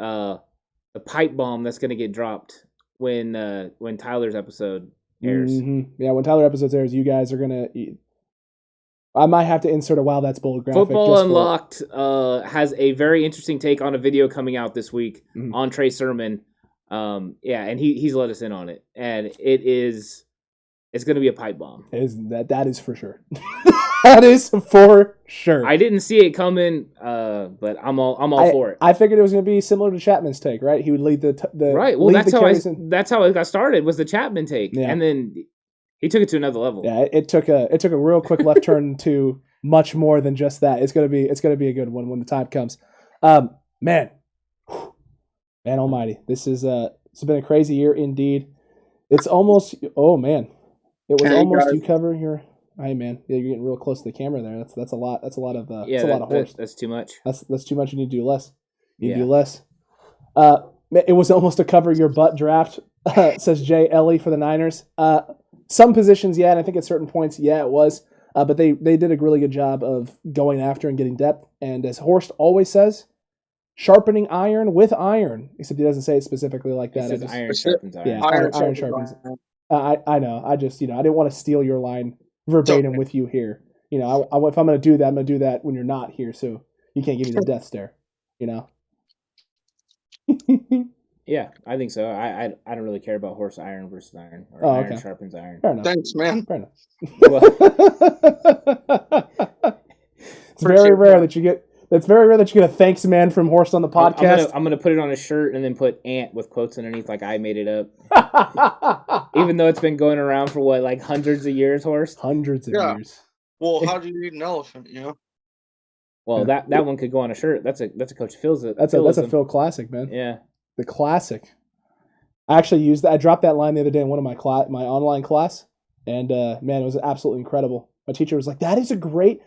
the pipe bomb that's going to get dropped when Tyler's episode airs. Mm-hmm. Yeah, when Tyler episodes airs, you guys are going to... I might have to insert a Wow That's Bold graphic. Football Unlocked has a very interesting take on a video coming out this week on Trey Sermon. And he's let us in on it. And it's going to be a pipe bomb. That is for sure. That is for sure. I didn't see it coming, but I'm all for it. I figured it was going to be similar to Chapman's take, right? He would lead the right. Well, that's how it got started. Was the Chapman take, and then he took it to another level. Yeah, it took a real quick left turn to much more than just that. It's gonna be a good one when the time comes. Man almighty, this has been a crazy year indeed. It's almost it was almost you cover your. Hey man, yeah, you're getting real close to the camera there. That's a lot. That's a lot of horse. That's too much. That's too much. You need to do less. You need to do less. It was almost a cover your butt draft. Says Jay Ellie for the Niners. Some positions, and I think at certain points, it was. But they did a really good job of going after and getting depth. And as Horst always says, sharpening iron with iron. Except he doesn't say it specifically like that. He says iron sharpens iron. Yeah, iron sharpens. I know. I just, I didn't want to steal your line verbatim with you here. If I'm going to do that, I'm going to do that when you're not here. So you can't give me the death stare, Yeah, I think so. I don't really care about horse iron versus iron or iron sharpens iron. Fair enough. Thanks, man. Fair enough. It's very rare that you get It's very rare that you get a thanks man from Horst on the podcast. I'm gonna put it on a shirt and then put "Ant" with quotes underneath, like I made it up. Even though it's been going around for what, like hundreds of years, Horst. Hundreds of Yeah. years. Well, how do you eat an elephant? Well, that one could go on a shirt. That's a Coach Phil's. That's a Phil classic, man. Yeah. The classic. I actually used that. I dropped that line the other day in one of my online class, and man, it was absolutely incredible. My teacher was like, "That is a great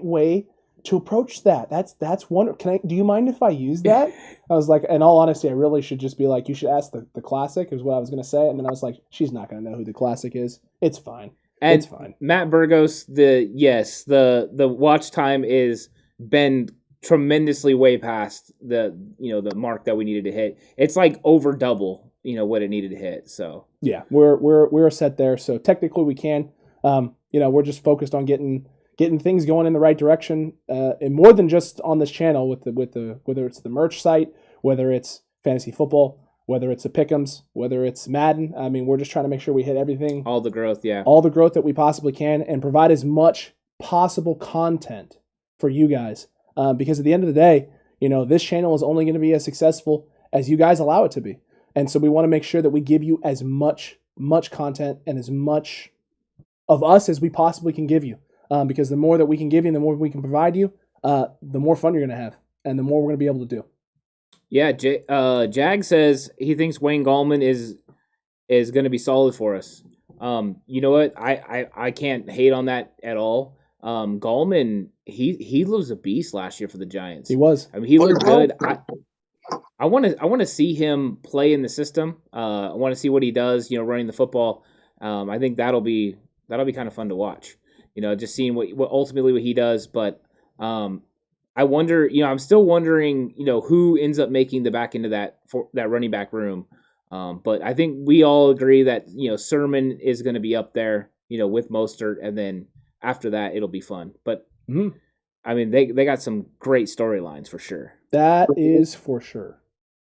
way to approach that. That's one. Do you mind if I use that?" I was like, in all honesty, I really should just be like, you should ask the classic is what I was going to say, and then I was like, she's not going to know who the classic is. It's fine. And it's fine. Matt Burgos, the watch time is been tremendously way past the mark that we needed to hit. It's like over double, what it needed to hit. So yeah, we're set there. So technically we can. We're just focused on getting things going in the right direction, and more than just on this channel with the whether it's the merch site, whether it's fantasy football, whether it's the pick'ems, whether it's Madden. I mean, we're just trying to make sure we hit everything, all the growth that we possibly can, and provide as much possible content for you guys. Because at the end of the day, this channel is only going to be as successful as you guys allow it to be, and so we want to make sure that we give you as much content and as much of us as we possibly can give you. Because the more that we can give you and the more we can provide you, the more fun you're going to have and the more we're going to be able to do. Yeah, Jag says he thinks Wayne Gallman is going to be solid for us. You know what? I can't hate on that at all. Gallman, he was a beast last year for the Giants. He was. I mean, he looked good. I want to see him play in the system. I want to see what he does, running the football. I think that'll be kind of fun to watch. Just seeing what ultimately what he does. But I wonder, I'm still wondering, who ends up making the back end of that running back room. But I think we all agree that, Sermon is going to be up there, with Mostert. And then after that, it'll be fun. But I mean, they got some great storylines for sure. That is for sure.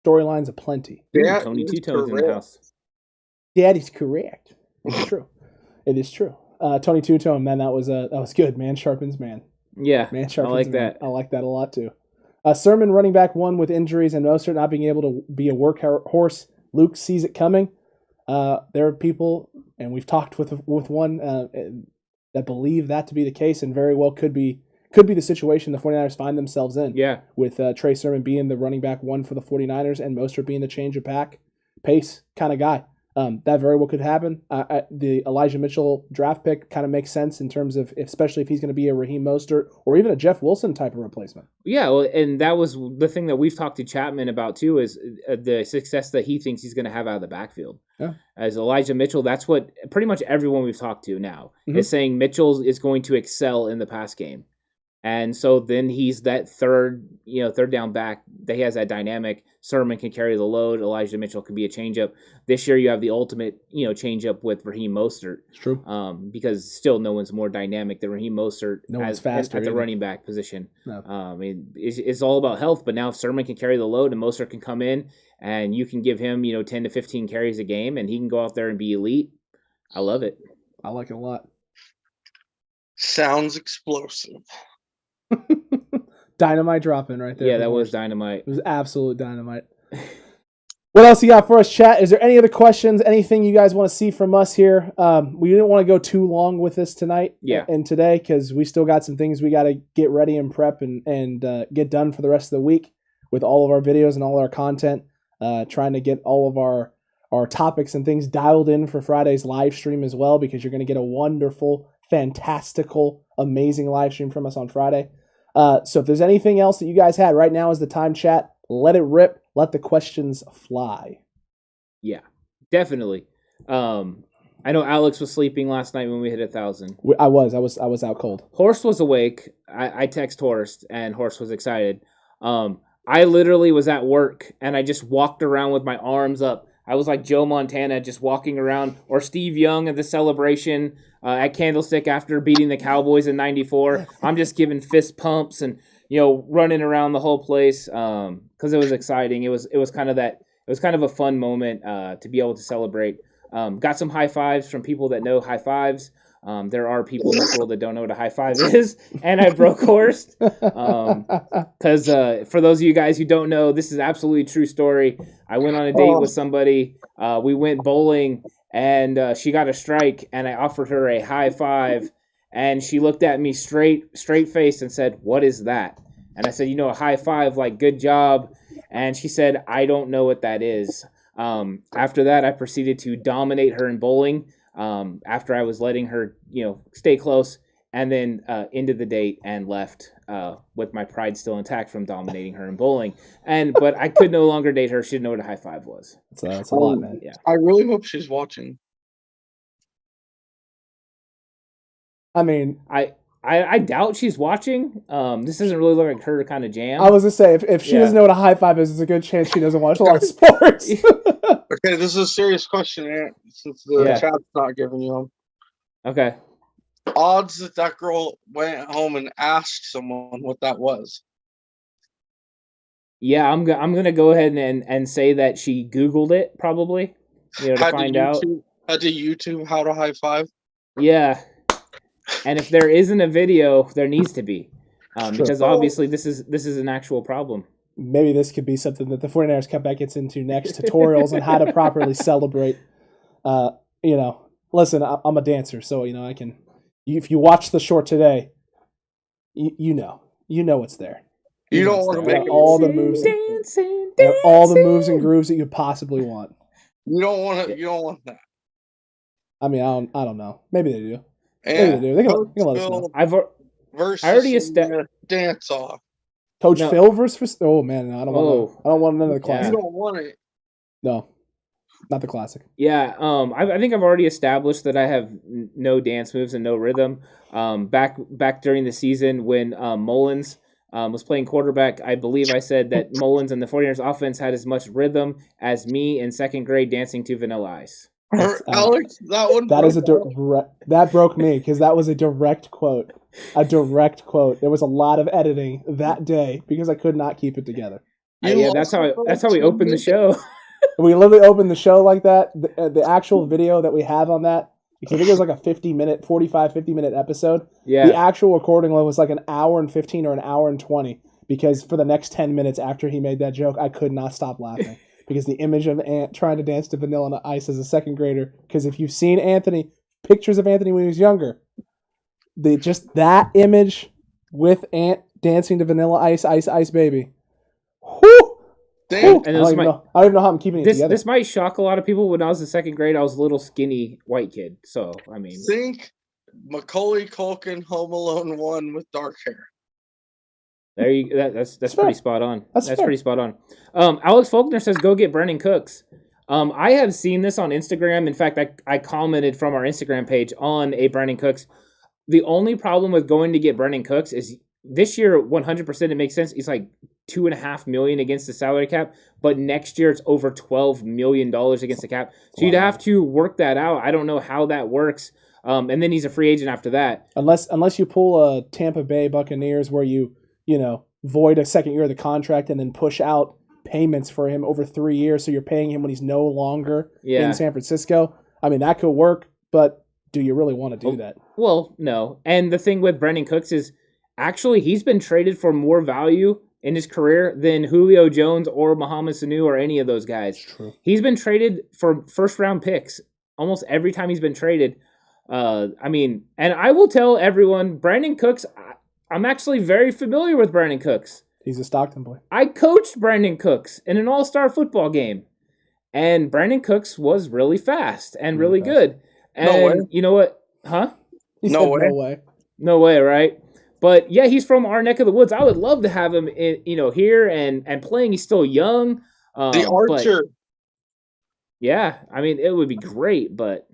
Storylines aplenty. Yeah, Tony Two-Tone's in the house. That is correct. It's true. It is true. Tony Two-Tone, man, that was good. Man sharpens man. Yeah, man sharpens I like man. that. I like that a lot too. Sermon running back one with injuries and Mostert not being able to be a workhorse. Luke sees it coming. There are people, and we've talked with one that believe that to be the case, and very well could be the situation the 49ers find themselves in. Yeah, with Trey Sermon being the running back one for the 49ers and Mostert being the change of pace kind of guy. That very well could happen. The Elijah Mitchell draft pick kind of makes sense in terms of, especially if he's going to be a Raheem Mostert or even a Jeff Wilson type of replacement. Yeah, well, and that was the thing that we've talked to Chapman about too, is the success that he thinks he's going to have out of the backfield. Yeah. As Elijah Mitchell, that's what pretty much everyone we've talked to now is saying Mitchell is going to excel in the pass game. And so then he's that third down back. He has that dynamic. Sermon can carry the load. Elijah Mitchell can be a changeup. This year you have the ultimate, changeup with Raheem Mostert. It's true. Because still no one's more dynamic than Raheem Mostert faster at the running back position. No. It's all about health. But now if Sermon can carry the load and Mostert can come in and you can give him, 10 to 15 carries a game and he can go out there and be elite. I love it. I like it a lot. Sounds explosive. Dynamite dropping right there. Yeah, that was dynamite. It was absolute dynamite. What else you got for us, chat? Is there any other questions? Anything you guys want to see from us here? We didn't want to go too long with this tonight and today because we still got some things we got to get ready and prep and get done for the rest of the week with all of our videos and all our content. Trying to get all of our topics and things dialed in for Friday's live stream as well, because you're going to get a wonderful, fantastical, amazing live stream from us on Friday. So if there's anything else that you guys had, right now is the time, chat. Let it rip. Let the questions fly. Yeah, definitely. I know Alex was sleeping last night when we hit 1,000. I was out cold. Horst was awake. I text Horst, and Horst was excited. I literally was at work, and I just walked around with my arms up. I was like Joe Montana, just walking around, or Steve Young at the celebration at Candlestick after beating the Cowboys in '94. I'm just giving fist pumps and running around the whole place because it was exciting. It was kind of a fun moment to be able to celebrate. Got some high fives from people that know high fives. There are people in this world that don't know what a high five is, and I broke Horst. Because for those of you guys who don't know, this is absolutely a true story. I went on a date with somebody. We went bowling, and she got a strike, and I offered her a high five, and she looked at me straight faced and said, "What is that?" And I said, "A high five, like good job." And she said, "I don't know what that is." After that, I proceeded to dominate her in bowling. After I was letting her, stay close, and then ended the date and left with my pride still intact from dominating her in bowling. But I could no longer date her. She didn't know what a high five was. That's a lot, man. Yeah. I really hope she's watching. I mean, I doubt she's watching. This doesn't really look like her kind of jam. I was gonna say if she doesn't know what a high five is, there's a good chance she doesn't watch a lot of sports. Okay, this is a serious question, Ant, since the chat's not giving you them. Okay. Odds that girl went home and asked someone what that was. Yeah, I'm gonna go ahead and say that she Googled it probably, to find out. Had to YouTube how to high five. Yeah. And if there isn't a video, there needs to be, because obviously this is an actual problem. Maybe this could be something that the 49ers Cutback gets into next, tutorials on how to properly celebrate. Listen, I'm a dancer, so I can. If you watch the short today, you know it's there. You don't want to make all the moves, dancing. all the moves and grooves that you possibly want. You don't want that. I mean, I don't know. Maybe they do. And Maybe they do. They can let us know. I already established dance off. Coach Phil versus. Oh man, I don't want none of the classic. You don't want it. No, not the classic. Yeah, I think I've already established that I have no dance moves and no rhythm. Back during the season when Mullins was playing quarterback, I believe I said that Mullins and the 49ers offense had as much rhythm as me in second grade dancing to Vanilla Ice. Alex, that broke me because that was a direct quote. There was a lot of editing that day because I could not keep it together. That's how we opened the show. We literally opened the show like that. The actual video that we have on that, because I think it was like a 50-minute episode. Yeah. The actual recording was like an hour and 15 or an hour and 20 because for the next 10 minutes after he made that joke, I could not stop laughing. Because the image of Ant trying to dance to Vanilla Ice as a second grader. Because if you've seen pictures of Anthony when he was younger, that image with Ant dancing to Vanilla Ice, Ice, Ice Baby. Whoo! Damn. And I don't even know how I'm keeping it together. This might shock a lot of people. When I was in second grade, I was a little skinny white kid. So, I mean. Think Macaulay Culkin Home Alone 1 with dark hair. There you that's pretty spot on. That's fair. pretty spot on. Alex Faulkner says go get Brandon Cooks. I have seen this on Instagram. In fact, I commented from our Instagram page on a Brandon Cooks. The only problem with going to get Brandon Cooks is this year 100% it makes sense. It's like $2.5 million against the salary cap, but next year it's over $12 million against the cap. So you'd have to work that out. I don't know how that works. And then he's a free agent after that. Unless you pull a Tampa Bay Buccaneers where you void a second year of the contract and then push out payments for him over 3 years, so you're paying him when he's no longer in San Francisco. I mean, that could work, but do you really want to do that? Well, no. And the thing with Brandon Cooks is actually he's been traded for more value in his career than Julio Jones or Mohamed Sanu or any of those guys. True. He's been traded for first-round picks almost every time he's been traded. And I will tell everyone, Brandon Cooks, I'm actually very familiar with Brandon Cooks. He's a Stockton boy. I coached Brandon Cooks in an all-star football game. And Brandon Cooks was really fast and really good. And No way. you know what? Huh? No way. No way, right? But yeah, he's from our neck of the woods. I would love to have him here and playing. He's still young. The Archer. Yeah, I mean, it would be great, but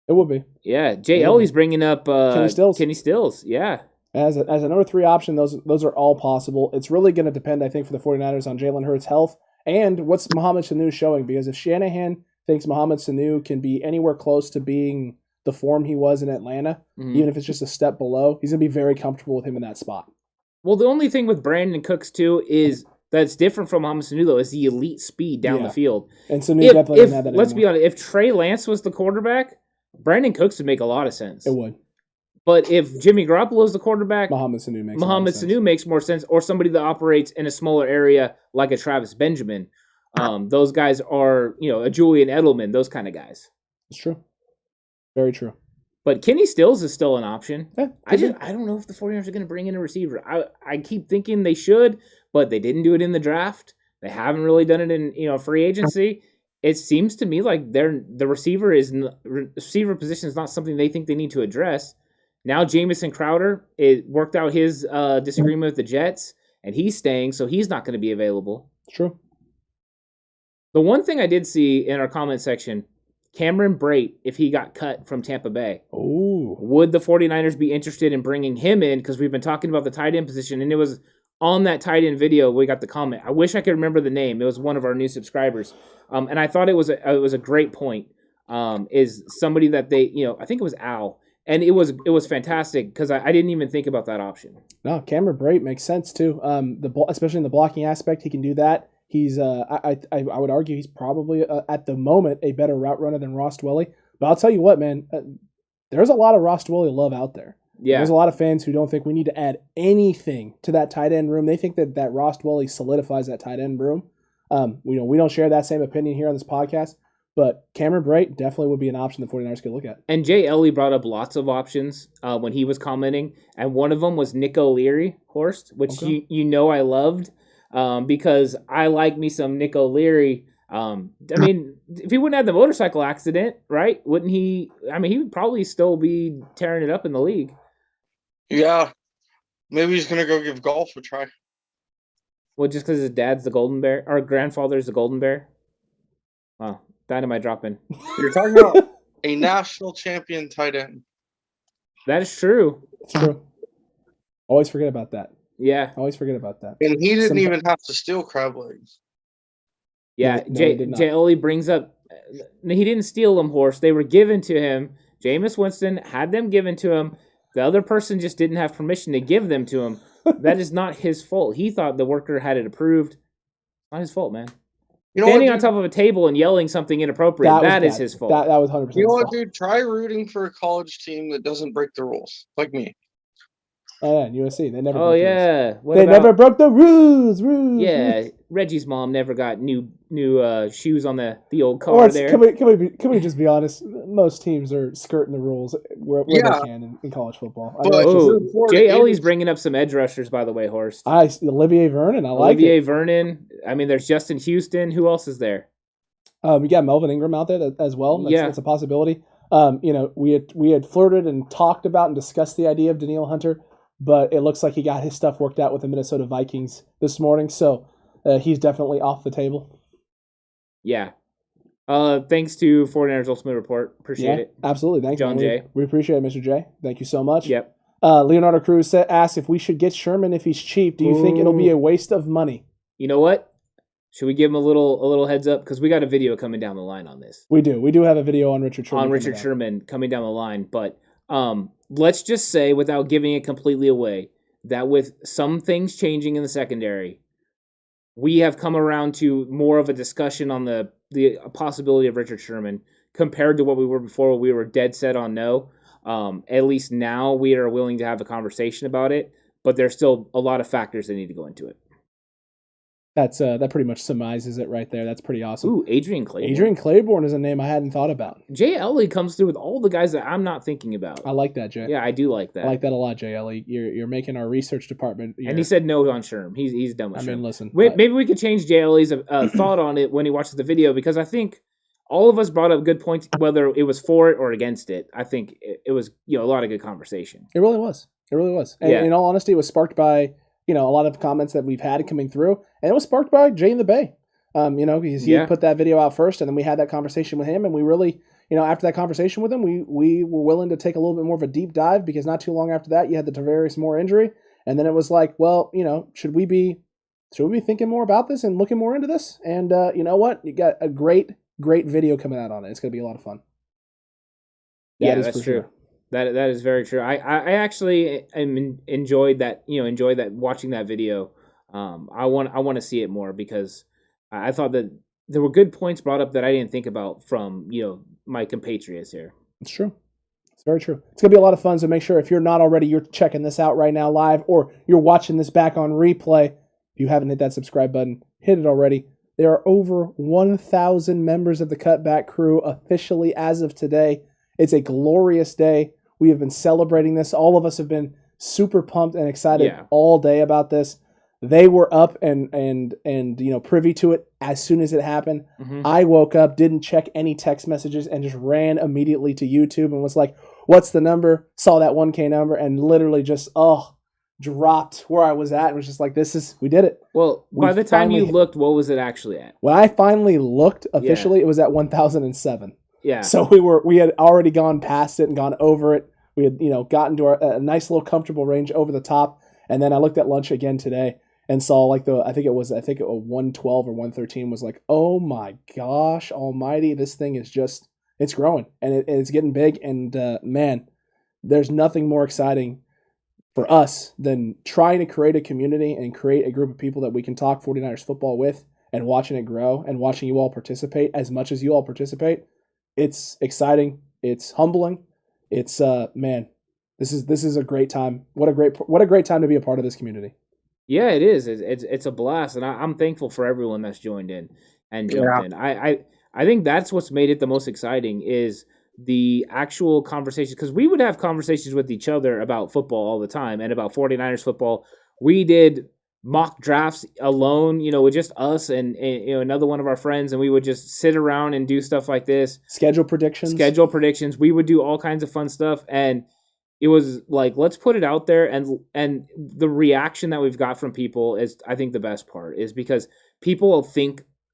It would be. yeah, Jay Ellie's bringing up Kenny Stills, yeah. As a number 3 option, those are all possible. It's really going to depend, I think, for the 49ers on Jalen Hurts' health and what's Mohamed Sanu showing. Because if Shanahan thinks Mohamed Sanu can be anywhere close to being the form he was in Atlanta, even if it's just a step below, he's going to be very comfortable with him in that spot. Well, the only thing with Brandon Cooks, too, is that's different from Mohamed Sanu, though, is the elite speed down the field. And Sanu definitely doesn't have that Let's be anymore. honest, if Trey Lance was the quarterback, Brandon Cooks would make a lot of sense. It would. But if Jimmy Garoppolo is the quarterback, Mohamed Sanu makes makes more sense, or somebody that operates in a smaller area like a Travis Benjamin. Those guys are, a Julian Edelman, those kind of guys. It's true. Very true. But Kenny Stills is still an option. Yeah, I don't know if the 49ers are going to bring in a receiver. I keep thinking they should, but they didn't do it in the draft. They haven't really done it in free agency. It seems to me like the receiver position is not something they think they need to address. Now Jamison Crowder, it worked out his disagreement with the Jets, and he's staying, so he's not going to be available. True. The one thing I did see in our comment section, Cameron Brate, if he got cut from Tampa Bay, would the 49ers be interested in bringing him in? Because we've been talking about the tight end position, and it was on that tight end video we got the comment. I wish I could remember the name. It was one of our new subscribers, and I thought it was a great point. Is somebody that they, I think it was Al. And it was fantastic because I didn't even think about that option. No, Cameron Brate makes sense too. Especially in the blocking aspect, he can do that. He's I would argue he's probably at the moment a better route runner than Ross Dwelley. But I'll tell you what, man, there's a lot of Ross Dwelley love out there. Yeah, there's a lot of fans who don't think we need to add anything to that tight end room. They think that Ross Dwelley solidifies that tight end room. We don't share that same opinion here on this podcast. But Cameron Brate definitely would be an option the 49ers could look at. And Jay Ellie brought up lots of options when he was commenting. And one of them was Nick O'Leary, Horst, which I loved because I like me some Nick O'Leary. I mean, if he wouldn't have the motorcycle accident, right, wouldn't he? I mean, he would probably still be tearing it up in the league. Yeah. Maybe he's going to go give golf a try. Well, just because his dad's the Golden Bear, or grandfather's the Golden Bear? Wow. Dynamite dropping. You're talking about a national champion tight end. That is true. It's true. Always forget about that. Yeah. Always forget about that. And he didn't even have to steal crab legs. Yeah, Jay Ollie brings up, he didn't steal them, Horse. They were given to him. Jameis Winston had them given to him. The other person just didn't have permission to give them to him. That is not his fault. He thought the worker had it approved. Not his fault, man. Standing on top of a table and yelling something inappropriate, that is his fault. That was 100%. You know what, dude? Try rooting for a college team that doesn't break the rules, like me. Oh, yeah, and USC. They never broke the rules. They never broke the rules. Yeah, Reggie's mom never got new shoes on the old car there. Can we just be honest? Most teams are skirting the rules where they can in college football. Jay Ellie's bringing up some edge rushers, by the way, Horst. Olivier Vernon, Olivier Vernon. I mean, there's Justin Houston. Who else is there? We got Melvin Ingram out there as well. That's a possibility. We had flirted and talked about and discussed the idea of Danielle Hunter, but it looks like he got his stuff worked out with the Minnesota Vikings this morning, so he's definitely off the table. Yeah. Thanks to 49ers Ultimate Report. Appreciate it. Absolutely. Thanks, John Jay. We appreciate it, Mr. J. Thank you so much. Yep. Leonardo Cruz asked if we should get Sherman if he's cheap. Do you think it'll be a waste of money? You know what? Should we give him a little heads up? Because we got a video coming down the line on this. We do. We do have a video on Richard Sherman. Sherman coming down the line. But let's just say, without giving it completely away, that with some things changing in the secondary, we have come around to more of a discussion on the possibility of Richard Sherman compared to what we were before. We were dead set on no. At least now we are willing to have a conversation about it, but there's still a lot of factors that need to go into it. That pretty much summarizes it right there. That's pretty awesome. Ooh, Adrian Claiborne. Adrian Claiborne is a name I hadn't thought about. Jay Ellie comes through with all the guys that I'm not thinking about. I like that, Jay. Yeah, I do like that. I like that a lot, Jay Ellie. You're making our research department. And he said no on Sherm. He's done with Sherm. I mean, listen. Maybe we could change Jay Ellie's thought on it when he watches the video, because I think all of us brought up good points, whether it was for it or against it. I think it was a lot of good conversation. It really was. And in all honesty, it was sparked by a lot of comments that we've had coming through, and it was sparked by Jay in the Bay. Because he put that video out first, and then we had that conversation with him, and we really, after that conversation with him, we were willing to take a little bit more of a deep dive, because not too long after that, you had the Tarvarius Moore injury, and then it was like, well, should we be thinking more about this and looking more into this? And you know what? You got a great video coming out on it. It's going to be a lot of fun. That's true. Sure. That is very true. I actually enjoyed that. Enjoyed that, watching that video. I want to see it more, because I thought that there were good points brought up that I didn't think about from my compatriots here. It's true. It's very true. It's going to be a lot of fun, so make sure if you're not already, you're checking this out right now live, or you're watching this back on replay. If you haven't hit that subscribe button, hit it already. There are over 1,000 members of the Cutback Crew officially as of today. It's a glorious day. We have been celebrating this. All of us have been super pumped and excited all day about this. They were up and privy to it as soon as it happened. Mm-hmm. I woke up, didn't check any text messages, and just ran immediately to YouTube and was like, what's the number? Saw that 1K number and literally just, dropped where I was at and was just like, we did it. Well, by the time you looked, what was it actually at? When I finally looked officially, it was at 1,007. Yeah. So we had already gone past it and gone over it. We had, gotten to a nice little comfortable range over the top. And then I looked at lunch again today and saw I think it was 112 or 113 was like, oh my gosh almighty, this thing is it's growing and it's getting big. And man, there's nothing more exciting for us than trying to create a community and create a group of people that we can talk 49ers football with, and watching it grow and watching you all participate as much as you all participate. It's exciting. It's humbling. It's man, this is a great time. What a great time to be a part of this community. Yeah, it is. It's a blast, and I'm thankful for everyone that's joined in and jumped in. I think that's what's made it the most exciting is the actual conversations, because we would have conversations with each other about football all the time and about 49ers football. We did mock drafts alone, with just us and another one of our friends, and we would just sit around and do stuff like this. Schedule predictions. We would do all kinds of fun stuff, and it was like, let's put it out there, and the reaction that we've got from people is, I think, the best part is because people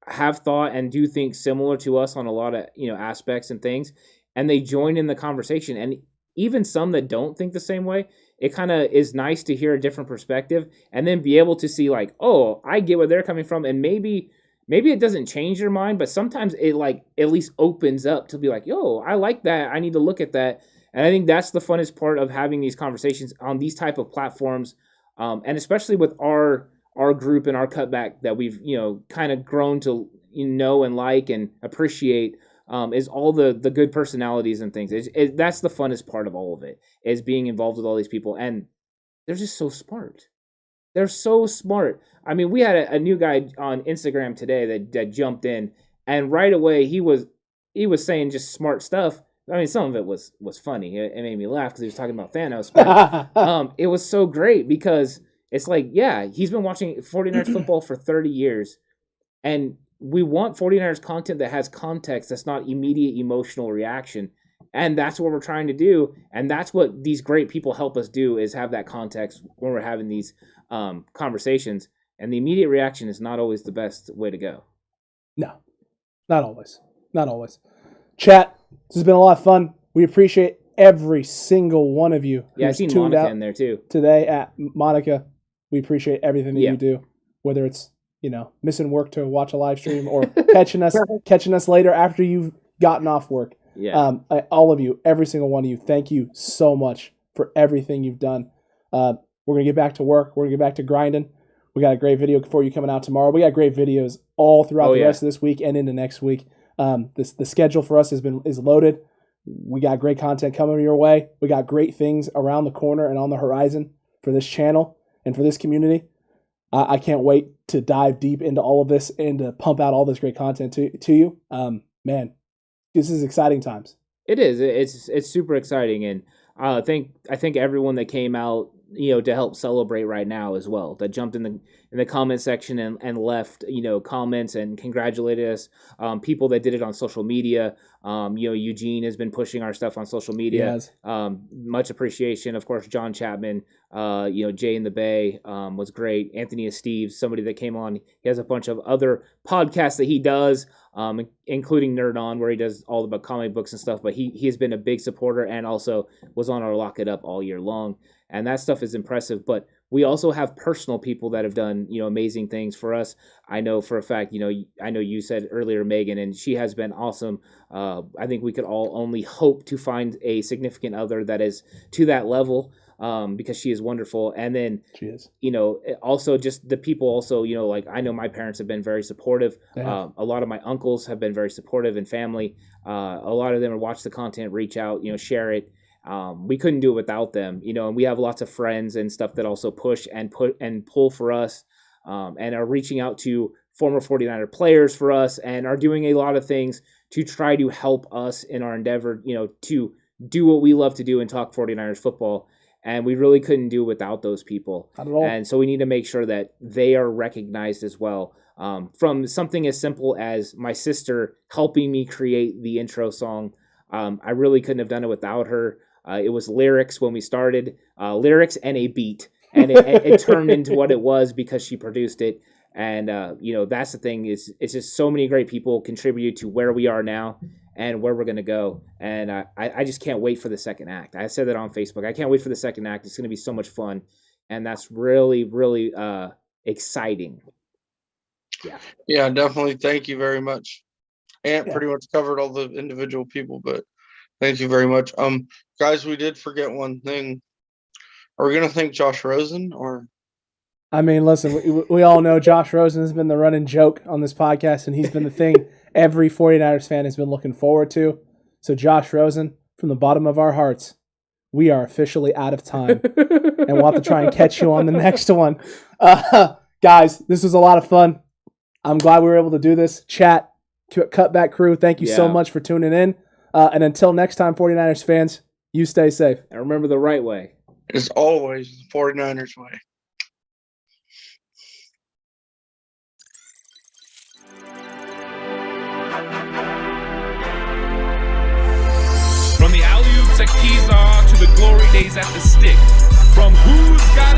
have thought and do think similar to us on a lot of aspects and things, and they join in the conversation. And even some that don't think the same way, it kind of is nice to hear a different perspective and then be able to see like, oh, I get where they're coming from, and maybe it doesn't change your mind, but sometimes it like at least opens up to be like, yo, I like that, I need to look at that. And I think that's the funnest part of having these conversations on these type of platforms, and especially with our group and our cutback that we've kind of grown to know and like and appreciate, is all the good personalities and things. That's the funnest part of all of it, is being involved with all these people, and they're just so smart. They're so smart. I mean, we had a new guy on Instagram today that jumped in, and right away he was saying just smart stuff. I mean, some of it was funny. It made me laugh because he was talking about Thanos. But it was so great because it's like, yeah, he's been watching 49ers football for 30 years. And we want 49ers content that has context, that's not immediate emotional reaction. And that's what we're trying to do. And that's what these great people help us do, is have that context when we're having these conversations. And the immediate reaction is not always the best way to go. No, not always. Not always. Chat, this has been a lot of fun. We appreciate every single one of you. Yeah, I've seen Monica in there too. Today at Monica, we appreciate everything that you do, whether it's, missing work to watch a live stream or catching us later after you've gotten off work. Yeah. All of you, every single one of you, thank you so much for everything you've done. We're going to get back to work. We're going to get back to grinding. We got a great video for you coming out tomorrow. We got great videos all throughout the rest of this week and into next week. The schedule for us is loaded. We got great content coming your way. We got great things around the corner and on the horizon for this channel and for this community. I can't wait to dive deep into all of this and to pump out all this great content to you. Man, this is exciting times. It is. It's super exciting, and I think everyone that came out, to help celebrate right now as well, that jumped in the comment section and left, comments and congratulated us. People that did it on social media. Eugene has been pushing our stuff on social media. Much appreciation. Of course, John Chapman, Jay in the Bay, was great. Anthony Esteves, somebody that came on. He has a bunch of other podcasts that he does, including Nerd On, where he does all about comic books and stuff. But he has been a big supporter and also was on our Lock It Up all year long. And that stuff is impressive. But we also have personal people that have done, amazing things for us. I know for a fact, I know you said earlier, Megan, and she has been awesome. I think we could all only hope to find a significant other that is to that level. because she is wonderful. And then, She is. Also just the people also, like I know my parents have been very supportive. Yeah. A lot of my uncles have been very supportive, and family. A lot of them have watched the content, reach out, share it. We couldn't do it without them, and we have lots of friends and stuff that also push and pull for us, and are reaching out to former 49er players for us, and are doing a lot of things to try to help us in our endeavor, to do what we love to do and talk 49ers football. And we really couldn't do it without those people. Not at all. And so we need to make sure that they are recognized as well. From something as simple as my sister helping me create the intro song. I really couldn't have done it without her. It was lyrics when we started, lyrics and a beat. And it turned into what it was because she produced it. And, that's the thing is it's just so many great people contributed to where we are now and where we're going to go. And I just can't wait for the second act. I said that on Facebook. I can't wait for the second act. It's going to be so much fun. And that's really, really exciting. Yeah, definitely. Thank you very much. Ant Yeah. pretty much covered all the individual people, but thank you very much. Guys, we did forget one thing. Are we going to thank Josh Rosen or? I mean, listen, we all know Josh Rosen has been the running joke on this podcast, and he's been the thing every 49ers fan has been looking forward to. So, Josh Rosen, from the bottom of our hearts, we are officially out of time, and we'll have to try and catch you on the next one. Guys, this was a lot of fun. I'm glad we were able to do this. Chat, Cutback Crew, thank you so much for tuning in. And until next time, 49ers fans, you stay safe. And remember the right way. It's always the 49ers way. From the alley-oops at Kezar to the glory days at the stick. From who's got